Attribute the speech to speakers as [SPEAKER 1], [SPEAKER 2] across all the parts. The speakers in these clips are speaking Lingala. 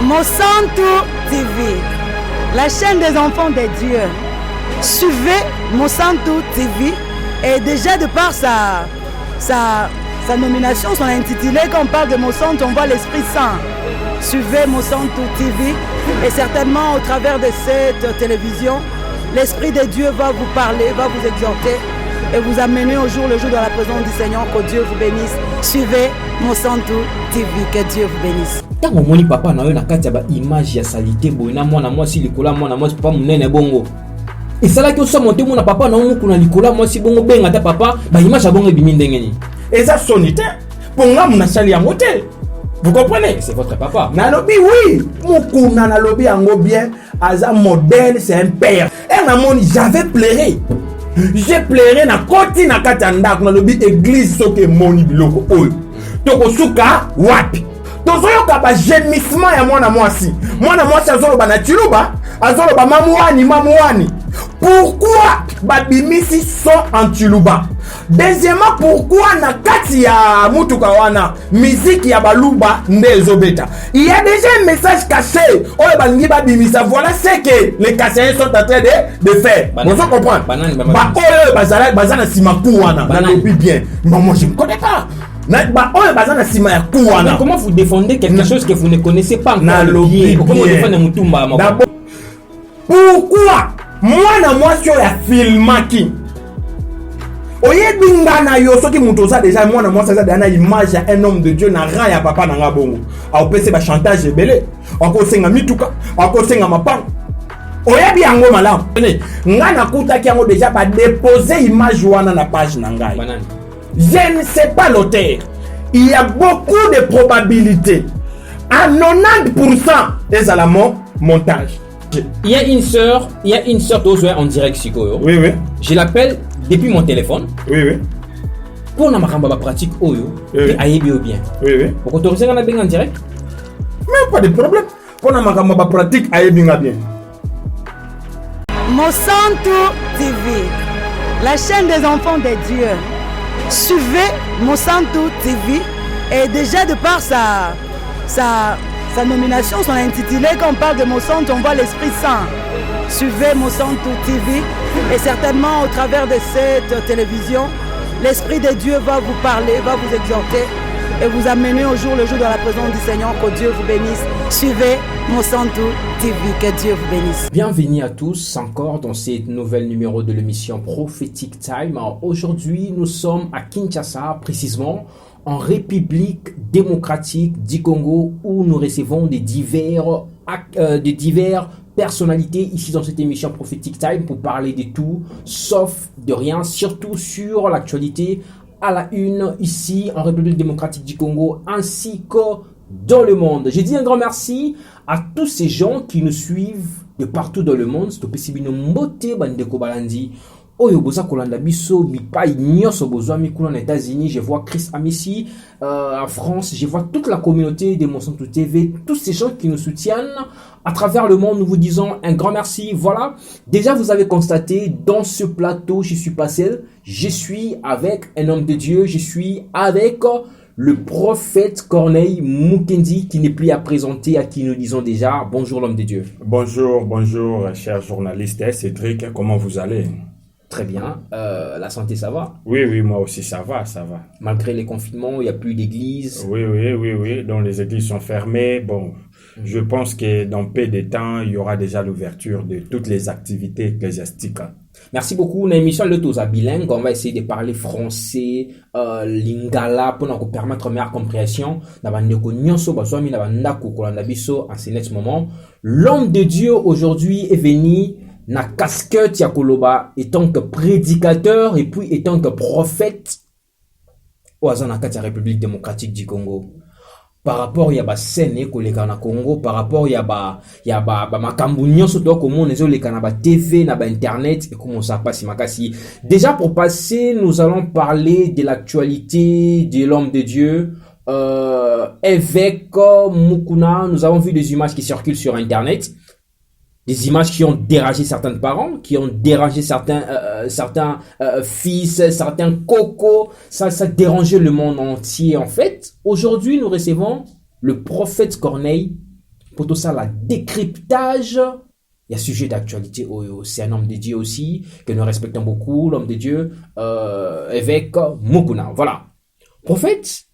[SPEAKER 1] Monsanto TV, la chaîne des enfants de Dieu. Suivez Monsanto TV et déjà de par sa nomination, son intitulé, quand on parle de Monsanto, on voit l'Esprit Saint. Suivez Monsanto TV et certainement au travers de cette télévision, l'Esprit de Dieu va vous parler, va vous exhorter et vous amener au jour le jour dans la présence du Seigneur. Que Dieu vous bénisse. Suivez Monsanto TV, que Dieu vous bénisse.
[SPEAKER 2] Tango moni papa na yo na kati ya image ya salité boyina mwana mwasi likola mwana mwasi papa munene bongo. Et ça là que so monter mona papa na muku na likola mwasi bongo benga ta papa ba image ya bongo ebimi ndenge ni.
[SPEAKER 3] Et ça sonité pour nga muna sali ya motel. Vous comprenez?
[SPEAKER 2] C'est votre papa.
[SPEAKER 3] Na lobi oui, mukuna na lobi yango bien, aza modèle, c'est un père. Et na moni j'avais pleuré. J'ai pleuré na koti na kati ndak na lobi église soke moni biloko oyo. Toko suka wapi? Tozoyoka ba gémissement ya mwana mwasi. Mwana mwasi azoloba na chiluba, azoloba mamouani. Pourquoi babimisi son en chiluba? Deuxièmement, pourquoi na kati ya mutuka wana musique ya baluba ndezobeta? Il y a déjà un message caché. Oyo balingi babimisa. Voilà ce que les Cassériens sont en train de faire. Vous comprenez? Ba oyo bazana simaku wana. Na lobi bien. Mais moi je ne connais pas.
[SPEAKER 2] Comment vous défendez quelque chose que vous ne connaissez pas encore?
[SPEAKER 3] Pourquoi vous défendez Mutumba? Pourquoi moi sur la filmaki? Oyebinga na yo soki muto ça déjà moi ça dana image ya un homme de Dieu na ra ya papa na ngabongo. A opese ba chantage belé. Ako senga mituka, ako senga mapang. Oyebi yango malamu. Nga na kutaki yango déjà ba déposer image wana na page na ngai. Je ne sais pas l'auteur. Il y a beaucoup de probabilités. À 90%, c'est à la montage.
[SPEAKER 2] Il y a une sœur d'Ozoé en direct, Sikoyo.
[SPEAKER 3] Oui.
[SPEAKER 2] Je l'appelle depuis mon téléphone.
[SPEAKER 3] Oui.
[SPEAKER 2] Pour na makamba pratique Oyo, et ayebi bien.
[SPEAKER 3] Oui.
[SPEAKER 2] Pour autoriser na bien en direct?
[SPEAKER 3] Même pas de problème. Pour na makamba pratique ayebi bien.
[SPEAKER 1] Monsanto TV, la chaîne des enfants de Dieu. Suivez Monsanto TV et déjà de par sa nomination, son intitulé, quand on parle de Monsanto, on voit l'Esprit Saint. Suivez Monsanto TV et certainement au travers de cette télévision, l'Esprit de Dieu va vous parler, va vous exhorter et vous amener au jour le jour dans la présence du Seigneur. Que Dieu vous bénisse. Suivez Monsanto TV, que Dieu vous bénisse.
[SPEAKER 2] Bienvenue à tous encore dans cette nouvelle numéro de l'émission Prophetic Time. Alors, aujourd'hui, nous sommes à Kinshasa, précisément en République démocratique du Congo, où nous recevons des diverses personnalités ici dans cette émission Prophetic Time pour parler de tout, sauf de rien, surtout sur l'actualité à la une ici en République démocratique du Congo ainsi que dans le monde. Je dis un grand merci à tous ces gens qui nous suivent de partout dans le monde. Oyo boza kolanda biso bipai nyoso bozwa mikuna na États-Unis, je vois Chris Amici en France, je vois toute la communauté de Monsanto TV, tous ces gens qui nous soutiennent à travers le monde. Nous vous disons un grand merci. Voilà, déjà vous avez constaté dans ce plateau, je suis pas seul, je suis avec un homme de Dieu, je suis avec le prophète Corneille Mukendi qui n'est plus à présenter, à qui nous disons déjà bonjour l'homme de Dieu.
[SPEAKER 3] Bonjour, chers journalistes. Cédric, comment vous allez?
[SPEAKER 2] Très bien. La santé, ça va?
[SPEAKER 3] Oui, moi aussi, ça va.
[SPEAKER 2] Malgré les confinements, il n'y a plus d'églises.
[SPEAKER 3] Oui. Donc, les églises sont fermées. Bon, je pense que dans peu de temps, il y aura déjà l'ouverture de toutes les activités ecclésiastiques.
[SPEAKER 2] Merci beaucoup. Dans l'émission Le Toza bilingue, on va essayer de parler français, lingala, pour nous permettre une meilleure compréhension. En ce moment, l'homme de Dieu aujourd'hui est venu na casquette ya koloba étant que prédicateur et puis étant que prophète au na kati ya République démocratique du Congo. Par rapport ya ba scène koleka na Congo, par rapport ya ba makambu nyonso to komona ezo leka na ba TV na ba internet et comment ça passe makasi. Déjà pour passer, nous allons parler de l'actualité de l'homme de Dieu. Avec Mukuna, nous avons vu des images qui circulent sur internet. Des images qui ont dérangé certains parents, qui ont dérangé certains fils, certains cocos. Ça dérangeait le monde entier en fait. Aujourd'hui, nous recevons le prophète Corneille pour tout ça, la décryptage. Il y a sujet d'actualité, c'est un homme de Dieu aussi, que nous respectons beaucoup, l'homme de Dieu, évêque Mukuna. Voilà. Prophète,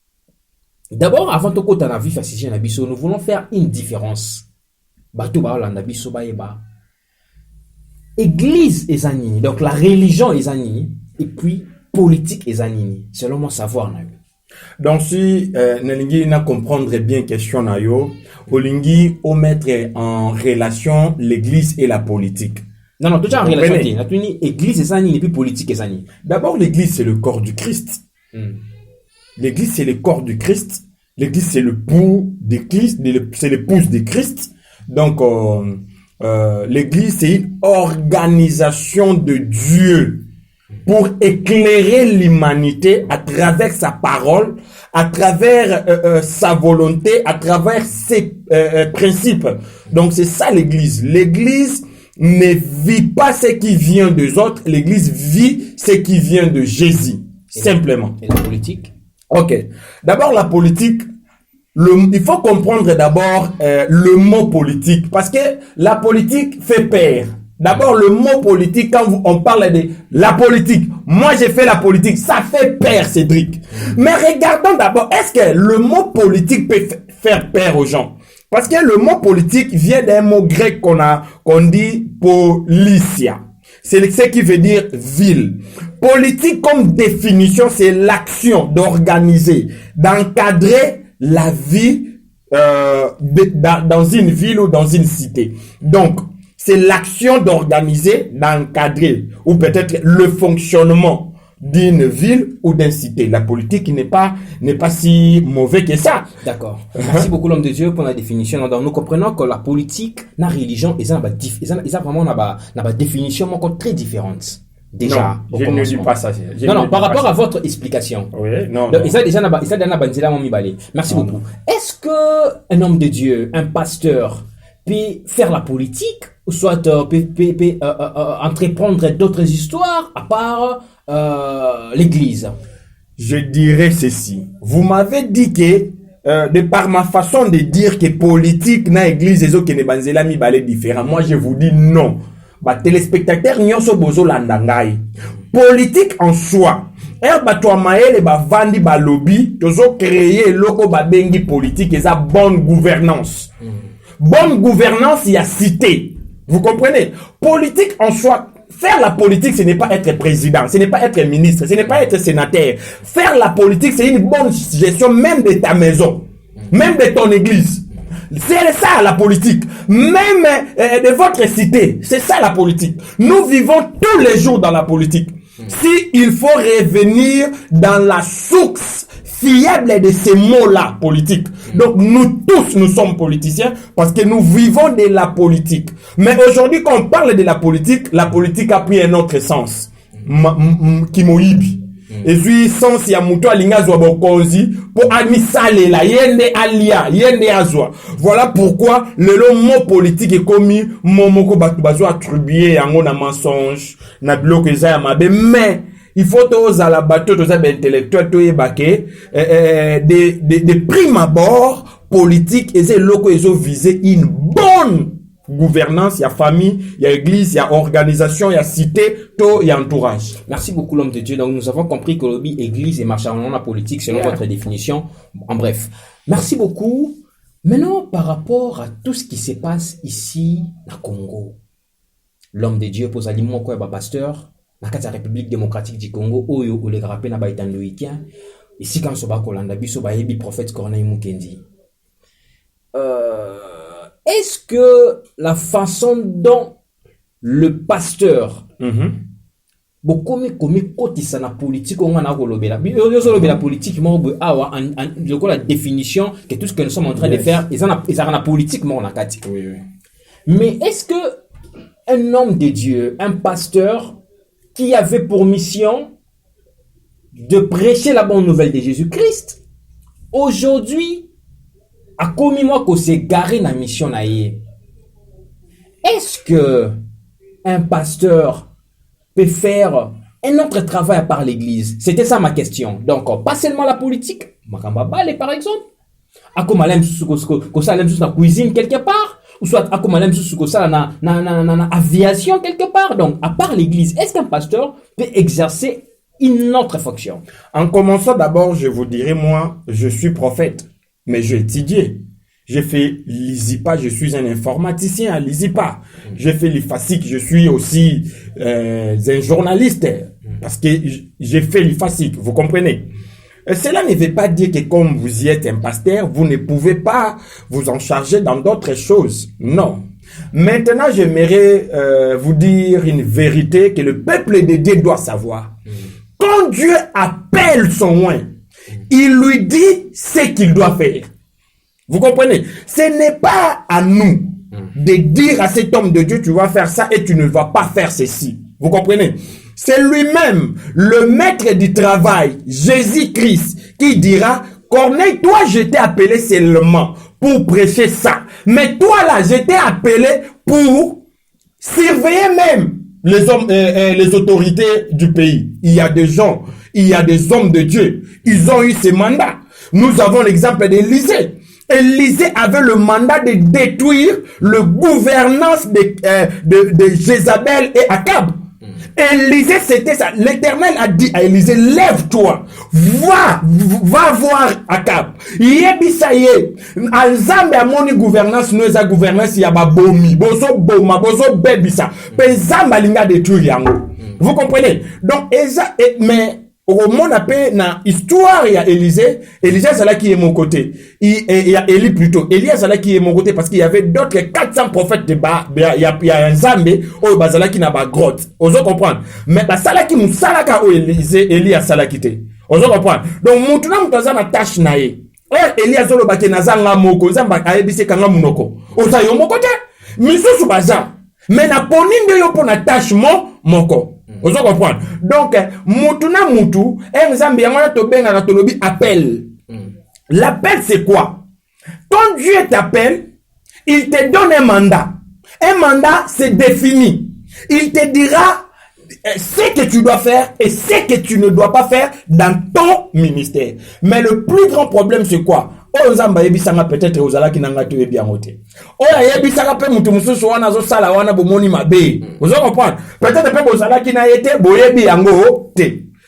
[SPEAKER 2] d'abord, avant de côté la vie facile, nous voulons faire une différence. Église est zanini, donc la religion est zanini, et puis politique est zanini, selon mon savoir.
[SPEAKER 3] Donc si Nelingi n'a comprendre bien question na yo, Olingi au mettre en relation l'église et la politique.
[SPEAKER 2] Non, déjà en relation, l'église est zanini et puis politique est zanini.
[SPEAKER 3] D'abord, l'église c'est le corps du Christ. L'église c'est le corps du Christ. L'église c'est le pouls de Christ, c'est l'épouse de Christ. Donc l'église c'est une organisation de Dieu pour éclairer l'humanité à travers sa parole, à travers sa volonté, à travers ses principes. Donc c'est ça l'église. L'église ne vit pas ce qui vient des autres, l'église vit ce qui vient de Jésus, simplement.
[SPEAKER 2] Et la politique?
[SPEAKER 3] Ok. D'abord la politique, il faut comprendre d'abord le mot politique, parce que la politique fait peur. D'abord, le mot politique, quand on parle de la politique, moi j'ai fait la politique, ça fait peur, Cédric. Mais regardons d'abord, est-ce que le mot politique peut faire peur aux gens? Parce que le mot politique vient d'un mot grec qu'on dit policia. C'est ce qui veut dire ville. Politique comme définition, c'est l'action d'organiser, d'encadrer la vie dans une ville ou dans une cité. Donc, c'est l'action d'organiser, d'encadrer, ou peut-être le fonctionnement d'une ville ou d'une cité. La politique n'est pas si mauvais que ça.
[SPEAKER 2] D'accord. Merci beaucoup l'homme de Dieu pour la définition. Donc, nous comprenons que la politique, la religion, ils ont vraiment une définition encore très différente. Déjà,
[SPEAKER 3] non, je ne dis pas ça.
[SPEAKER 2] Non, par rapport à votre explication.
[SPEAKER 3] Oui, non.
[SPEAKER 2] Donc, merci beaucoup. Est-ce que un homme de Dieu, un pasteur, peut faire la politique, ou soit peut entreprendre d'autres histoires à part l'église?
[SPEAKER 3] Je dirais ceci. Vous m'avez dit que de par ma façon de dire que politique na église ezo ke ne banzela mi balé différent. Moi je vous dis non. Ba téléspectateurs nyonso bozo landangai. Politique en soi. Bato maele ba vandi ba lobby, tozo créer loko ba bengi politique et ça bonne gouvernance. Bonne gouvernance, il y a cité. Vous comprenez? Politique en soi, faire la politique, ce n'est pas être président, ce n'est pas être ministre, ce n'est pas être sénateur. Faire la politique, c'est une bonne gestion même de ta maison, même de ton église. C'est ça la politique. Même de votre cité, c'est ça la politique. Nous vivons tous les jours dans la politique. Si il faut revenir dans la source fiable de ces mots-là, politique. Donc, nous tous, nous sommes politiciens parce que nous vivons de la politique. Mais aujourd'hui, quand on parle de la politique a pris un autre sens. Kimoyibi. Et puis, sens ya muto alinga zwa bokonzi pour amisale la yende alia, yende azwa. Voilà pourquoi le mot politique est commis, momoko batu bazo attribuer yango na mensonge, na bloqué za ya mabe, mais il faut tous à la bateau, tous à intellectuel, tous ébaquer, de prime abord, politique, et c'est loko, ils ont visé une bonne gouvernance, il y a famille, il y a église, il y a organisation, il y a cité, tout, il y a entourage.
[SPEAKER 2] Merci beaucoup l'homme de Dieu. Donc nous avons compris que lobby, église et marche en la politique selon votre définition. En bref. Merci beaucoup. Maintenant, par rapport à tout ce qui se passe ici, à Congo, l'homme de Dieu pose à l'immense quoi, pasteur, dans la République démocratique du Congo, où il y a grappé na baïtandoïkien, ici quand on se bat Kolanda, biso baïbi prophète Corneille Mukendi. Est-ce que la façon dont le pasteur bokomi kotisa na politique on a kolobela la politique la définition que tout ce que nous sommes en train de faire ils ont la politique mais on a kati. Mais est-ce que un homme de Dieu, un pasteur qui avait pour mission de prêcher la bonne nouvelle de Jésus-Christ aujourd'hui a commis moi qu'on s'est garé dans la mission naïe? Est-ce que un pasteur peut faire un autre travail à part l'église? C'était ça ma question. Donc, pas seulement la politique, Makamba Balé par exemple, Akomalem ko ça la cuisine quelque part, ou soit akomalem ko ça na aviation quelque part. Donc à part l'église, est-ce qu'un pasteur peut exercer une autre fonction?
[SPEAKER 3] En commençant d'abord, je vous dirais, moi, je suis prophète, mais j'ai étudié. J'ai fait l'ISIPA, je suis un informaticien à l'ISIPA. J'ai fait l'IFASIC, je suis aussi un journaliste, parce que j'ai fait l'IFASIC, vous comprenez? Cela ne veut pas dire que comme vous y êtes un pasteur, vous ne pouvez pas vous en charger dans d'autres choses. Non. Maintenant, j'aimerais vous dire une vérité que le peuple de Dieu doit savoir. Quand Dieu appelle son oint, il lui dit ce qu'il doit faire. Vous comprenez? Ce n'est pas à nous de dire à cet homme de Dieu, tu vas faire ça et tu ne vas pas faire ceci. Vous comprenez? C'est lui-même, le maître du travail, Jésus-Christ, qui dira, Corneille, toi, je t'ai appelé seulement pour prêcher ça. Mais toi, là, je t'ai appelé pour surveiller même les hommes, les autorités du pays. Il y a des gens, il y a des hommes de Dieu. Ils ont eu ces mandats. Nous avons l'exemple d'Élisée. Élisée avait le mandat de détruire le gouvernance de Jézabel et Akab. Élisée, c'était ça. L'Éternel a dit à Élisée, lève-toi, va voir Akab. Yebisaye, Alzambe a moni gouvernance, nous a gouvernance, y a ba bomi, bozo boma, bozo bebisa, pezamba linga détruire yango. Vous comprenez? Donc, mais, au monde appelle na histoire il y a Élisée c'est là qui est mon côté. Il y a Élie plutôt. Élie c'est là qui est mon côté parce qu'il y avait d'autres 400 prophètes de bas. Il y a un Zambé au bazala qui n'a pas grotte. Vous comprendre. Mais la sala qui nous salaka au Élie a sala quitté. Vous comprendre. Donc maintenant mutaza na tâche nae. Élie a zolo baki na zanga moko zamba aebise kanga munoko. Oza yo moko te. Misusu baza. Mais na poninde yo pour na tâche moko. Vous comprenez? Donc, mutuna mutu, exemple, yamana to benga na tolobi appel. L'appel c'est quoi? Quand Dieu t'appelle, il te donne un mandat. Un mandat, c'est défini. Il te dira ce que tu dois faire et ce que tu ne dois pas faire dans ton ministère. Mais le plus grand problème, c'est quoi? Oh, Zamba yebisanga peut-être ozala kinanga to yebi angote. Oh, yebisanga pe mutu mususu wana zo sala wana bomoni mabe. Vous comprenez? Peut-être pe ozala kina yete boyebi yango te.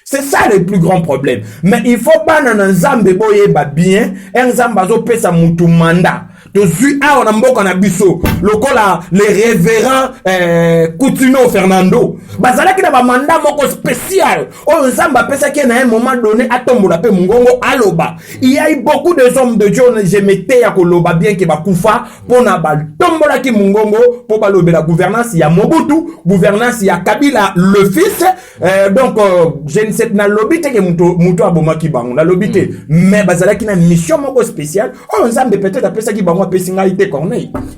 [SPEAKER 3] C'est ça le plus grand problème. Mais il faut pas nan Nzambe boyeba bien, Nzamba zo pesa mutu mandat. Tozu a on mboka na biso lokola les révérends Coutinho Fernando bazala ki na ba mandat moko spécial o Nzamba pesa ki na un moment donné atombola pe mungongo aloba. Il y a eu beaucoup de hommes de Dieu je mettais ya koloba bien ki ba kufa pona ba tombola ki mungongo po ba lobe la gouvernance ya Mobutu, gouvernance ya Kabila le fils. Donc je ne sais na lobité que muto aboma ki bango na lobité mais bazala ki na mission moko spéciale o Nzambe peut-être pesa ki bango.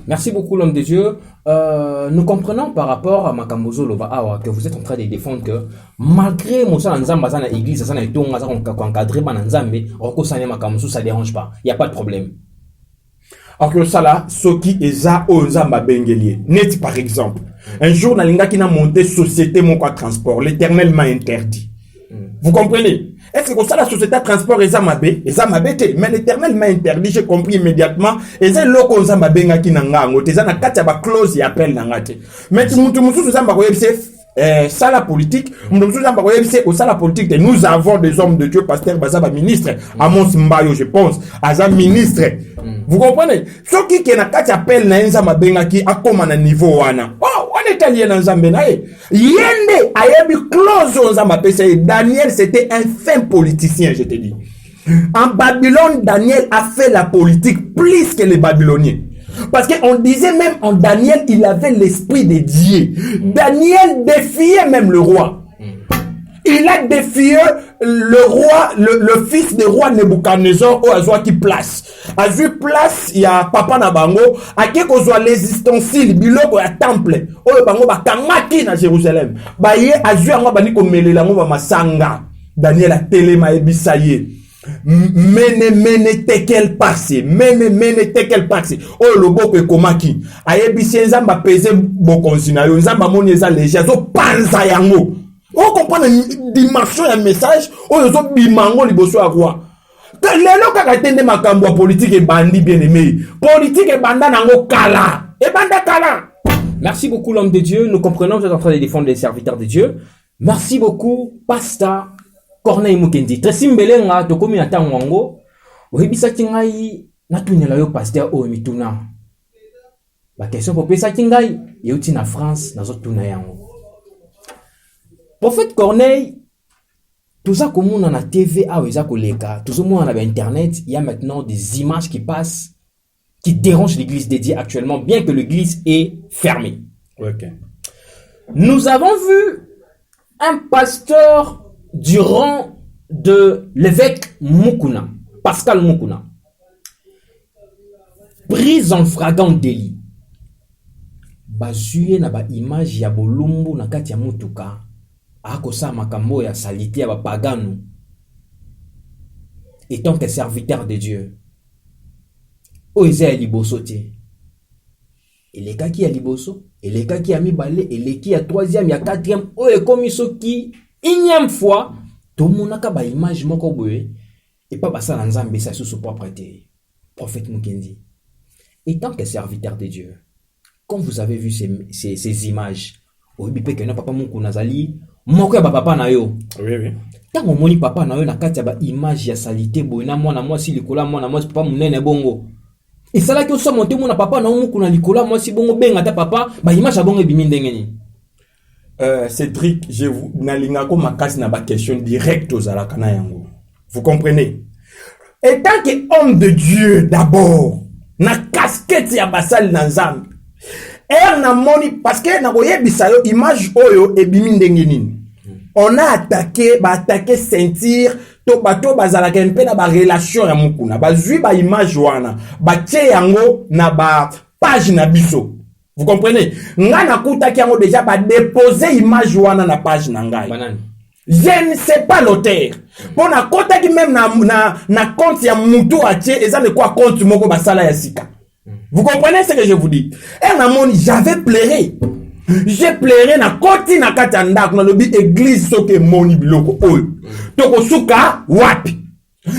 [SPEAKER 2] Merci beaucoup l'homme de Dieu. Nous comprenons par rapport à Makambozo Lova que vous êtes en train de défendre que malgré Moussa Nzamba dans l'église, ça n'a pas encadré Nzambe, ça dérange pas. Il n'y a pas de problème.
[SPEAKER 3] Alors ça là, Soki Eza Nzamba Bengelie. Net par exemple, un jour dans l'inga qui n'a monté société mon transport, l'Éternel m'a interdit. Vous comprenez? Est-ce que ça la société de transport est Zamabé, mais l'Éternel m'a interdit, j'ai compris immédiatement, et c'est là qu'on Zamabé qui n'a pas, c'est na katia ba clause y appelle nangate. Mais musu Zamba c'est ça la politique, musu Zamba c'est au ça la politique, nous avons des hommes de Dieu, pasteur Bazaba ministre, Amos Mbayo je pense, Azam ministre. Vous comprenez? Ce qui na katia appelle na Zamabé qui a comme un niveau wana. Italien dans Zambenae. Yende ayebi close Nzamba pesa. Daniel c'était un fin politicien, je te dis. En Babylone, Daniel a fait la politique plus que les Babyloniens. Parce qu'on disait même en Daniel, il avait l'esprit de Dieu. Daniel défiait même le roi. Il a défié le roi, le fils du roi Nebuchadnezzar au Azwa qui place. A vu place, il y a papa na bango, a quelque soit les ustensiles, biloko ya temple. Oh bango ba kamaki na Jérusalem. Ba ye a vu ango bani ko melela ngo ba masanga. Daniel a telema ebisaye. Mene tekel passe. Mene tekel passe. Oh le boko ekomaki. A ebisi Nzamba pese bokonsina yo. Nzamba moni eza léger. Zo panza yango. On comprend la dimension du message. On a bimango liboso à roi. lelo kaka tende makambo ya politique et bandi bien aimé. Politique et banda nango kala. Et banda kala.
[SPEAKER 2] Merci beaucoup l'homme de Dieu. Nous comprenons que vous êtes en train de défendre les serviteurs de Dieu. Merci beaucoup Pasteur Corneille Mukendi. Tresimbelenga tokomi na tangwango. Oyebisaki ngai natunela yo Pasteur o mituna. Ba question popesaki ngai yeuti na France nazotuna yango. Prophète Corneille, tout ça comme on a na TV, tout ça on a na internet, il y a maintenant des images qui passent, qui dérangent l'église dédiée actuellement, bien que l'église est fermée.
[SPEAKER 3] Okay.
[SPEAKER 2] Nous avons vu un pasteur du rang de l'évêque Mukuna, Pascal Mukuna, pris en flagrant délit. Bazuye na ba image ya bolumbu na kati ya mutuka. Akosa makambo ya salite ya bapagano. Étant que serviteur de Dieu. Oise ya liboso te. Elekaki ya liboso, elekaki ya mibale, eleki ya troisième, ya quatrième, oye komiso ki énième fois, to monaka ba image moko boye, et pas basa na nzambe sa sous propre te. Prophète Mukendi. Étant que serviteur de Dieu, quand vous avez vu ces images, oyebi pe que non papa Mukuna zali moko ya papa na yo.
[SPEAKER 3] Oui.
[SPEAKER 2] Tango moni papa na yo na kati ya ba image ya salite boye na mwana mwasi likola mwana mwasi papa munene bongo. Et ça là que so monte mona papa na Mukuna likola mwasi bongo benga ta papa ba image ya bongo ebimi ndenge ni.
[SPEAKER 3] Cédric, je vous nalingako makasi na ba question direct aux alakana yango. Vous comprenez? Et tant que homme de Dieu d'abord, na casquette ya basal na nzambe. Na moni parce que na koyebisa yo image oyo ebimi ndenge nini. On a attaqué sentir to bato bazalaka mpe na ba relation ya Mukuna. Bazui ba image wana, ba tie yango na ba page na biso. Vous comprenez? Nga na kutaki yango déjà ba déposer image wana na page na ngai.
[SPEAKER 2] Banane.
[SPEAKER 3] Je ne sais pas l'auteur. Pour na kotaki même na compte ya mutu atie eza le quoi compte moko basala ya sika. Vous comprenez ce que je vous dis? J'avais pleuré. J'ai pleuré na koti na katanda na lobi église soke moni biloko oyo. Toko suka wapi.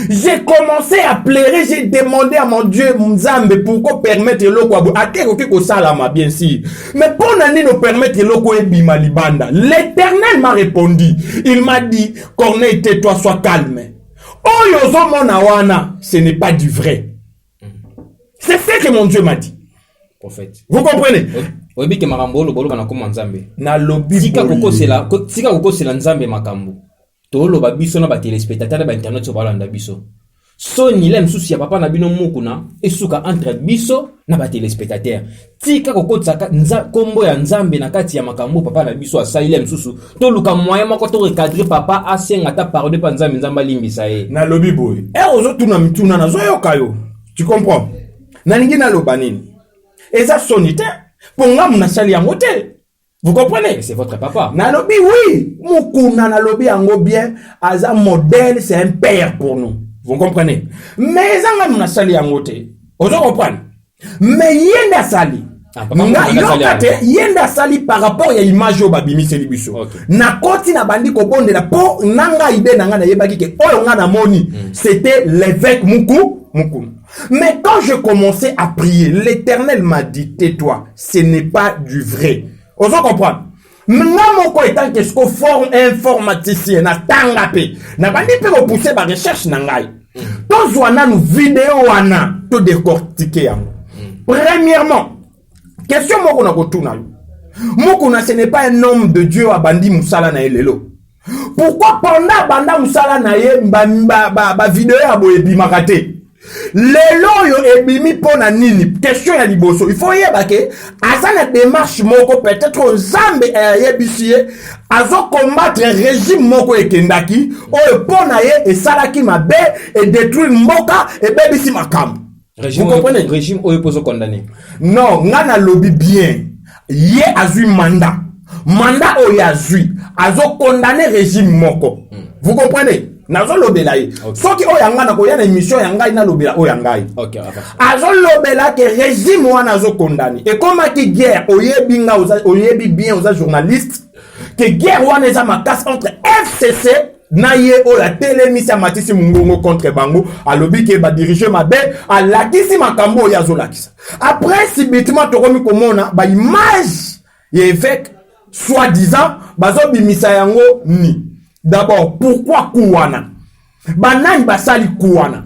[SPEAKER 3] J'ai commencé à pleurer, j'ai demandé à mon Dieu Mzambe pourquoi permettre loko abo ateko kiko salama bien sûr. Mais pour nani nous permettre loko ebima libanda. L'Éternel m'a répondu. Il m'a dit Corneille tais-toi, sois calme. Oyo zo mona wana, ce n'est pas du vrai. C'est ce que mon Dieu m'a dit.
[SPEAKER 2] Prophète.
[SPEAKER 3] Vous comprenez?
[SPEAKER 2] Oyebi ke makambo lo bana koma nzambe.
[SPEAKER 3] Na lobi
[SPEAKER 2] tika koko sela nzambe makambo. To lo ba biso na ba téléspectateurs ba internet so balanda biso. So ni lem susi ya papa na bino Mukuna esuka entre biso na ba téléspectateurs. Tika koko tsaka kombo ya nzambe na kati ya makambo papa na biso asali lem susu. To luka moyen mako to recadrer papa asenga ta parole pa nzambe nzamba limbisa ye.
[SPEAKER 3] Na lobi boy. Ozo tuna mituna na zo yokayo. Tu comprends? Nalingi na loba nini? Eza sonite pour nga muna sali yango te. Vous comprenez?
[SPEAKER 2] C'est votre papa.
[SPEAKER 3] Na lobi oui, Mukuna na lobi yango bien, aza modèle, c'est un père pour nous. Vous comprenez? Mais eza nga muna sali yango te. Ozo comprendre? Mais yenda sali. Nga yokate yenda sali par rapport ya image au babimi selibiso.
[SPEAKER 2] Okay.
[SPEAKER 3] Na koti na bandi ko bondela po nanga ide nanga na yebaki ke oyo nga na moni, c'était l'évêque Mukuna. Mais quand je commençais à prier, l'Éternel m'a dit, tais-toi, ce n'est pas du vrai. Vous comprenez? Maintenant, mon étant qu'est-ce qu'on forme informaticien, na tangape, na bandi pe repousser ma recherche nangai. Tous wana nous vidéo wana, tout décortiquer. Premièrement, question moko na kotuna. Mukuna ce n'est pas un homme de Dieu à bandi musala na elelo. Pourquoi pendant banda musala na ye ba vidéo ya boye bimakate? Lelo yo ebimi pona nini? Question ya liboso. Il faut yeba ke azana démarche moko peut-être nzambe yebisie azo combattre régime moko ekendaki o pona ye et salaki mabe et détruire mboka et bebisi makambo.
[SPEAKER 2] Régime, vous comprenez? Régime oyo poso condamné.
[SPEAKER 3] Non, ngana lobi bien. Ye azui mandat. Mandat oyo azui azo condamner régime moko. Vous comprenez? Nazo lobela ye. Soki oyanga na koya na émission yanga ina lobela oyanga ye.
[SPEAKER 2] OK.
[SPEAKER 3] Azo lobela ke régime wana azo condamné. Et comme ki guerre oyebi bien aux journalistes que guerre wana eza makas entre FCC naye o la télé misa matisi mungongo contre bango alobi ke ba diriger mabe alakisi makambo ya zolakisa après subitement tokomi komona ba image ya évêque soi-disant bazo bimisa yango ni d'abord pourquoi kuwana banani basali kuwana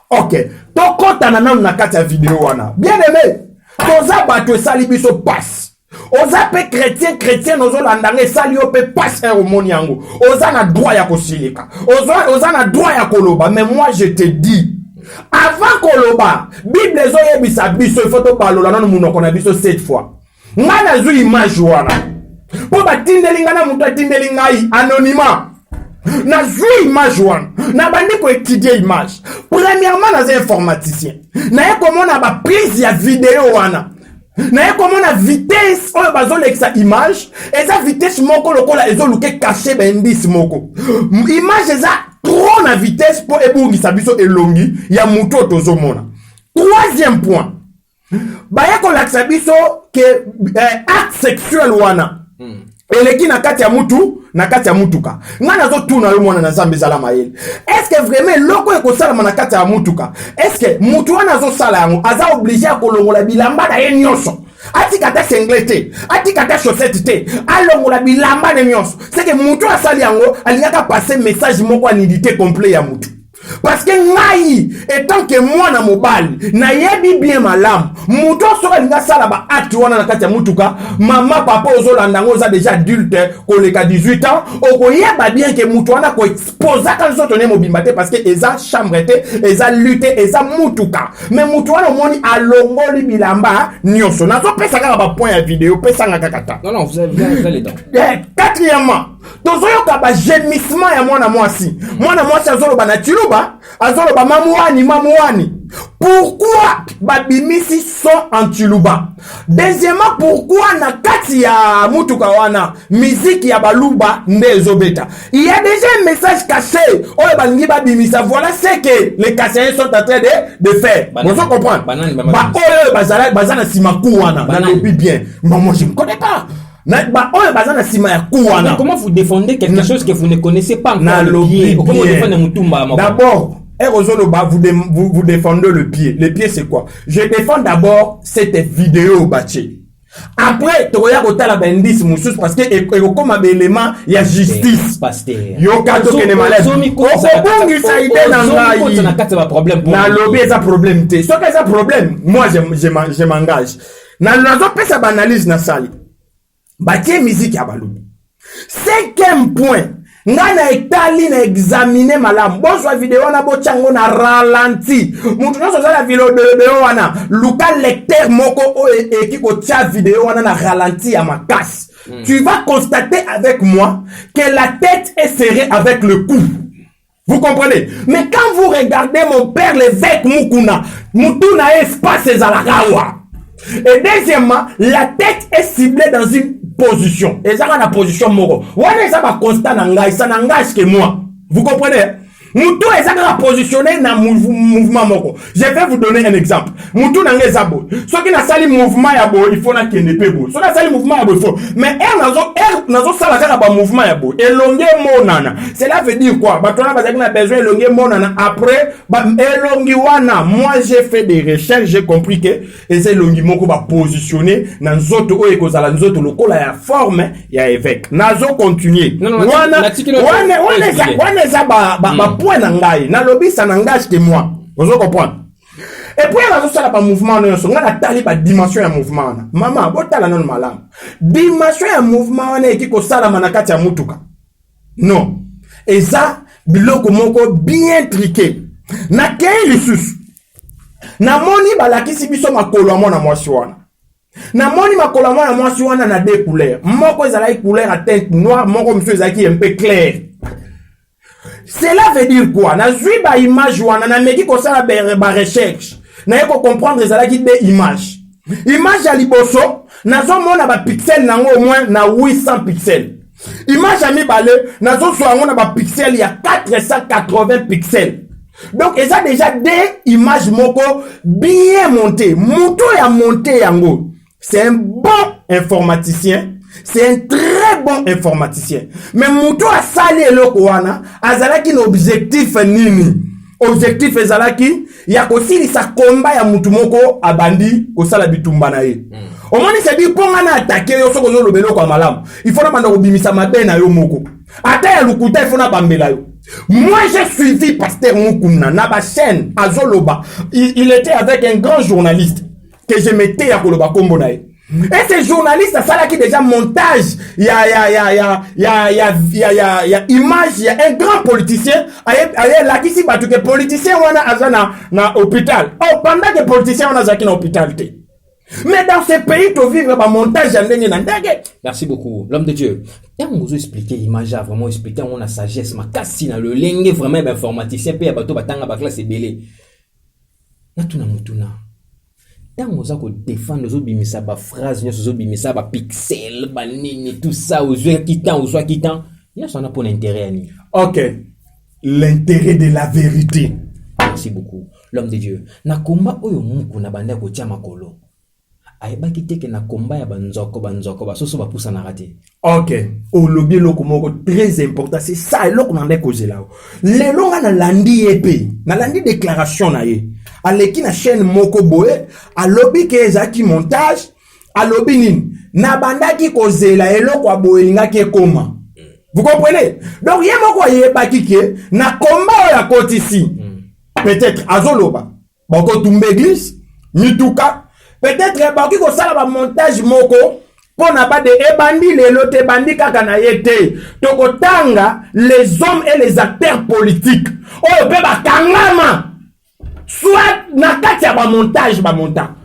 [SPEAKER 3] ok tokota na nanu na kati ya video wana bien aimé toza bato esali biso passe oza pe chrétien ozolandanga esali yo pe passe omoni yango oza na droit ya kosilika oza na droit ya koloba mais moi je te dis avant koloba bible ezoyebisa biso il faut tobalola nanu munoko na biso 7 fois nga nazwi image wana mpo batindeli nga na moto atindeli ngai anonymat nazwi image wana na bandi koétudie image premièrement naza informaticien naye komona baprise ya video wana naye komona vitesse oyo bazolekisa image eza vitesse moko lokola ezoluke caché baindice moko image eza trop na vitesse mpo ebungisa biso elongi ya moto oyo tozomona. Troisième point baye kolakisa biso ke acte sexuel wana eleki na kati ya mutu na kati ya mutuka nga nazotuna yo mwana na Nzambe ezala mayele est-ce que vraiment loko ekosalama na kati ya mutuka est-ce que mutu wana azosala yango aza obligé ya kolongola bilamba na ye nyonso atikata senglete atikata chaussette te alongola bilamba na nyonso c'est que mutu asali yango alingaka passer message moko anidité complet ya mutu parce que ngai étant que moi na mobali na yebi bien malamu muto soka linga sala ba acte wana na kati ya mutuka mama papa ozolanda ngo za déjà adulte koleka 18 ans okoyeba bien que muto wana ko exposa quand zo tonne mobimba te parce que eza chambre te eza lutte eza mutuka mais muto wana moni alongoli bilamba nyonso nazo pesa kaka ba point ya vidéo pesa nga kata
[SPEAKER 2] non vous avez les temps.
[SPEAKER 3] Quatrièmement tozoyoka ba gémissement ya mwana mwasi azoloba na chiluba azoloba mamuani pourquoi babimisi son en chiluba. Deuxièmement pourquoi na kati ya mutuka wana musique ya baluba nde ezobeta. Il y a déjà un message caché oyo balingi babimisa. Voilà ce que les Casseriens sont en train de faire. Vous comprenez ba oyo bazana simaku wana nalobi bien moi je ne connais pas.
[SPEAKER 2] Comment vous défendez quelque chose que vous ne connaissez pas encore le pied? Comment vous défendez Mutumba?
[SPEAKER 3] D'abord, vous défendez le pied. Le pied c'est quoi? Je défends d'abord cette vidéo Baché. Après, tu regardes la bendis moussous parce que comme un élément il y a justice.
[SPEAKER 2] Pasteur.
[SPEAKER 3] Yo kato kene malade. Ça été dans la problème. Na lobby ça problème té. So que ça problème, moi je m'engage. Na nazo pesa analyse na sali. Batie musique ya balubi. 5e point. Nga na etali na examiner malam. Bonsoir vidéo na bochango na ralenti. Muntu na soza la vidéo wana. Luka lecteur moko o eki ko tia vidéo wana na ralenti ya makasi. Tu vas constater avec moi que la tête est serrée avec le cou. Vous comprenez? Mais quand vous regardez mon père l'évêque Mukuna, Mutuna espace ezalakawa. Et deuxièmement, la tête est ciblée dans une position. Et ça dans la position moro. Ouais, ça va constant n'engage, ça n'engage que moi. Vous comprenez? Moutou est ça va positionner dans mouvement moro. Je vais vous donner un exemple. Moutou n'a pas zabo. Ce qui n'a sali mouvement yabo, il faut na kende pebo. Ce qui n'a sali mouvement yabo, il faut. Mais nazo sala kaka mouvement yabo. Elongé monana. Cela veut dire quoi? Batona bazaki na besoin elongé monana. Après, elongi wana. Moi j'ai fait des recherches, j'ai compris que ces elongi moko va positionner dans zoto o ekozala zoto lokola ya forme ya évêque. Nazo continuer. Wana za ba point n'engage, na lobby ça n'engage que moi. Vous comprenez? Et puis on a ça la mouvement on a tali ba dimension ya mouvement. Maman, botala non malam. Dimension ya mouvement on est ko sala manakati ya mutuka. Non. Et ça biloko moko bien triqué. Na kei lisusu. Na moni balakisi biso makolo mona mwasi wana. Na moni makolo mona mwasi wana na deux couleurs. Moko ezala couleur à teinte noire, moko monsieur ezaki un peu clair. Cela veut dire quoi? Na zui ba image wana na meki ko sala ba recherche. Na yeko comprendre ezalaki des images. Image ya liboso nazo mona ba pixel nango au moins na 800 pixels. Image ya mibale nazo so yango na ba pixel ya 480 pixels. Donc eza déjà des images moko bien montées. Muto ya monté yango. C'est un bon informaticien. C'est un très très bon informaticien. Mais mutu asali eloko wana azalaki na objectif nini? Objectif ezalaki ya kosilisa komba ya mutu moko abandi kosala bitumba na ye. Omoni se di ponga na attaquer yo soko zo lobelo kwa malamu. Il faut na banda kobimisa mabe na yo moko. Ata ya lukuta il faut na bambela yo. Moi j'ai suivi Pasteur Mukuna na ba chaîne Azoloba. Il était avec un grand journaliste que je mettais à Koloba Kombo na ye. Et ce journaliste ça là qui déjà montage il y a image il y a un grand politicien aye là qui si batu que politicien wana azana na hôpital. Oh pendant que politicien wana zaki na hôpital té. Mais dans ce pays, tu vivre un montage en ligne.
[SPEAKER 2] Merci beaucoup. L'homme de Dieu. Et on vous expliquer l'image, vraiment expliquer on a sagesse, ma cassine, le lingue vraiment informaticien, puis à bateau batanga bakla c'est belé. Na tuna mutuna. Tant on a défendre nos bimisa ba phrase, nos bimisa ba pixel, ba nini tout ça aux yeux quittant, aux yeux quittant. Il y a ça n'a pas d'intérêt ni.
[SPEAKER 3] OK. L'intérêt de la vérité.
[SPEAKER 2] Merci beaucoup. L'homme de Dieu. Na komba oyo muku na banda ko tia makolo. Ayebaki teke na komba ya banzoko basoso bapusa na raté.
[SPEAKER 3] OK. O lobby loko moko très important, c'est ça eloko na ndeko zelao. Lelo nga na landi epé, na landi déclaration na ye. Aleki na chaîne moko boye, a lobby ke ezaki montage, a lobby nini. Na bandaki kozela eloko aboye ngaki ekoma. Vous comprenez? Donc yé moko ayebaki ke na komba ya kotisi. Peut-être azoloba. Bako tumbe église, mituka. Peut-être baki ko sala ba montage moko pona ba de ebandi lelo te bandi kaka na yete toko tanga les hommes et les acteurs politiques oyo pe ba kangama soit na kati ya ba montage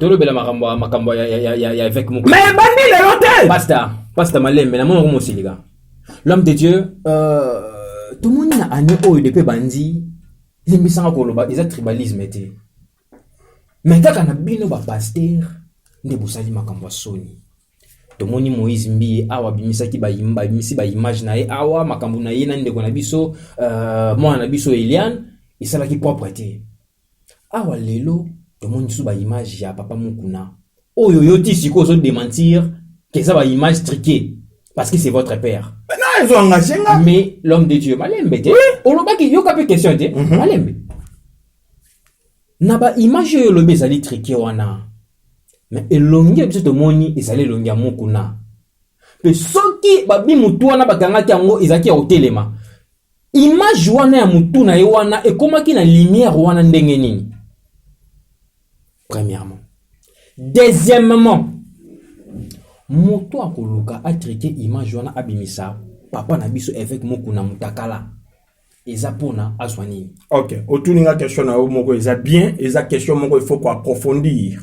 [SPEAKER 2] tolo bela makambo ya avec mon
[SPEAKER 3] mais bandi lelo te
[SPEAKER 2] pasteur malembe na mo siliga l'homme de Dieu tout le monde na ani oyo de pe bandi limbisanga koloba ils tribalisme te. Mais kaka na bino ba pasteur nde bosali makambo soni tomoni Moïse mbi awa bimisaki ba bimisi ba image na ye awa makambo na ye na ndeko na biso mwana na biso Eliane isalaki propreté awa lelo tomoni su ba image ya papa Mukuna oyo yoti siko zo démentir que ça ba image triquée parce que c'est votre père.
[SPEAKER 3] Non ils ont engagé nga.
[SPEAKER 2] Mais l'homme de Dieu malembe te olobaki yo ka pe question te malembe naba image yo lobe ezali triqué wana mais elongi biso tomoni ezali elongi ya Mukuna pe soki babi mutu wana bakangaki yango ezaki ya hotelema image wana ya mutu na ye wana ekomaki na lumière wana ndenge nini. Premièrement. Deuxièmement, mutu akoluka a triqué image wana abimisa papa na biso avec Mukuna mutakala. Ezapona aswani.
[SPEAKER 3] OK. Otuninga question na moko eza bien, eza question moko il faut ko approfondir.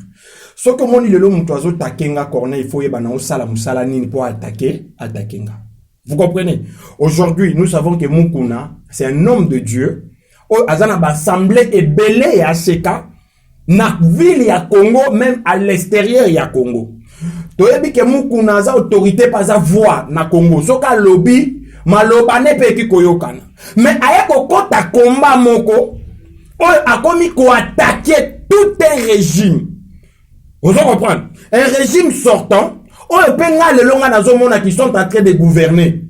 [SPEAKER 3] Ce que moni lelo mutu azo takenga corner il faut yeba na osala musala nini pour attaquer nga. Vous comprenez? Aujourd'hui, nous savons que Mukuna, c'est un homme de Dieu. Azana ba assemblée et belé ya Seka na ville ya Congo même à l'extérieur ya Congo. Toyebi ke Mukuna za autorité pas à voix na Congo. Soka lobby maloba ne pe ki koyokana. Mais ayeko kota komba moko a commis ko attaquer tout un régime. Vous comprenez? Un régime sortant, penga le longa na zomona qui sont en train de gouverner.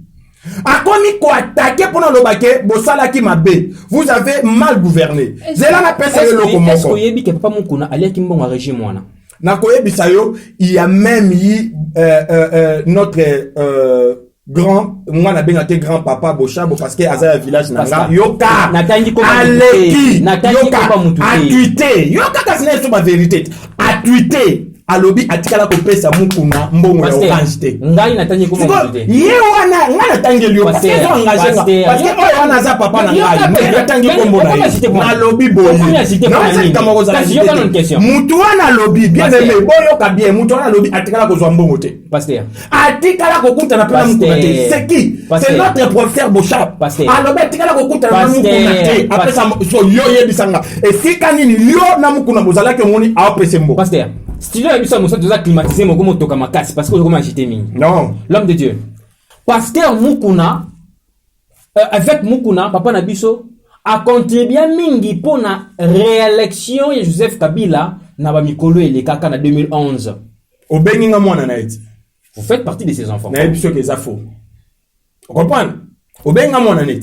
[SPEAKER 3] A commis ko attaquer pendant le baquet, bosala ki mabe. Vous avez mal gouverné. Zela na pesa le loko moko.
[SPEAKER 2] Est-ce que yebi ke papa Mukuna ali ki mbonga régime wana?
[SPEAKER 3] Na koyebi sayo, il y a même notre grand moi na benga ke grand papa Bochabo parce que azaya village nanga yoka
[SPEAKER 2] natangi ko
[SPEAKER 3] aleki
[SPEAKER 2] natangi ko mutu
[SPEAKER 3] a tweeté yoka kasina so ba vérité a tweeté alobi atikala ko pesa Mukuna mbongo ya orange te
[SPEAKER 2] ngai natangi ko mutu te
[SPEAKER 3] ye wana nga natangi lio parce que so engagé parce que oyo wana za papa na ngai natangi ko mbona alobi boyi non c'est comme ko za mutu wana alobi bien aimé boyo ka bien mutu wana alobi atikala ko zwa mbongo te
[SPEAKER 2] pasteur
[SPEAKER 3] atikala ko kunta na pena Mukuna te c'est qui c'est notre professeur Bochab alobi atikala ko kunta na Mukuna te après ça so yo yebisanga et si kanini lio na Mukuna bozala ke moni a pesa mbo
[SPEAKER 2] pasteur style ya biso mosa doza climatiser moko motoka makasi parce que comment agiter mingi.
[SPEAKER 3] Non,
[SPEAKER 2] l'homme de Dieu. Pasteur Mukuna avec Mukuna papa na biso a contribué mingi pour la réélection de Joseph Kabila na ba mikolo elekaka na 2011.
[SPEAKER 3] Obenginga mwana na eti.
[SPEAKER 2] Vous faites partie de ces enfants.
[SPEAKER 3] Na biso ke za faux. Vous comprenez? Au bien mon année.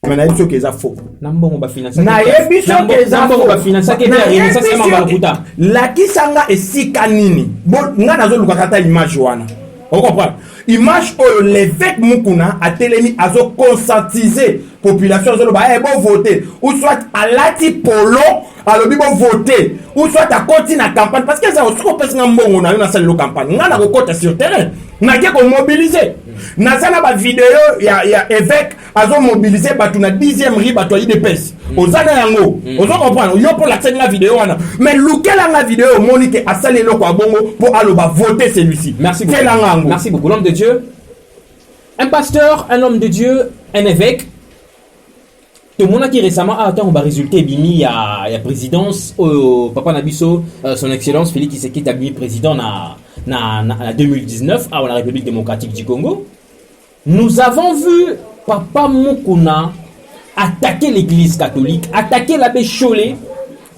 [SPEAKER 3] Mais na yebi que faux.
[SPEAKER 2] Nambongo ba financer.
[SPEAKER 3] Na yebi que
[SPEAKER 2] nambongo ba financer ke bien ça c'est mamba kuta.
[SPEAKER 3] La kisanga esika nini. Bon nga nazo luka kata image wana. Vous comprenez? Image où l'évêque Mukuna a télémi azo conscientiser population azo ba bon voter ou soit à lati polo alobi bon voter ou soit à continuer la campagne parce que ça aussi ko pesa mbongo na na salle campagne nga na ko kota sur terrain na ke ko mobiliser na sana ba vidéo ya évêque azo mobiliser batu na 10e ri batu yi de pes ozana yango ozo comprendre yo pour la scène la vidéo wana mais lukela la vidéo monique a salé loko abongo pour aloba voter celui-ci.
[SPEAKER 2] Merci beaucoup. Merci beaucoup. L'homme de Dieu, un pasteur, un homme de Dieu, un évêque. Tout le monde qui récemment a atteint un résultat bimi à la présidence au papa Nabiso, son excellence Félix Tshisekedi a bimi président na 2019 à la République démocratique du Congo. Nous avons vu papa Mukuna attaquer l'église catholique, attaquer l'abbé Chollet,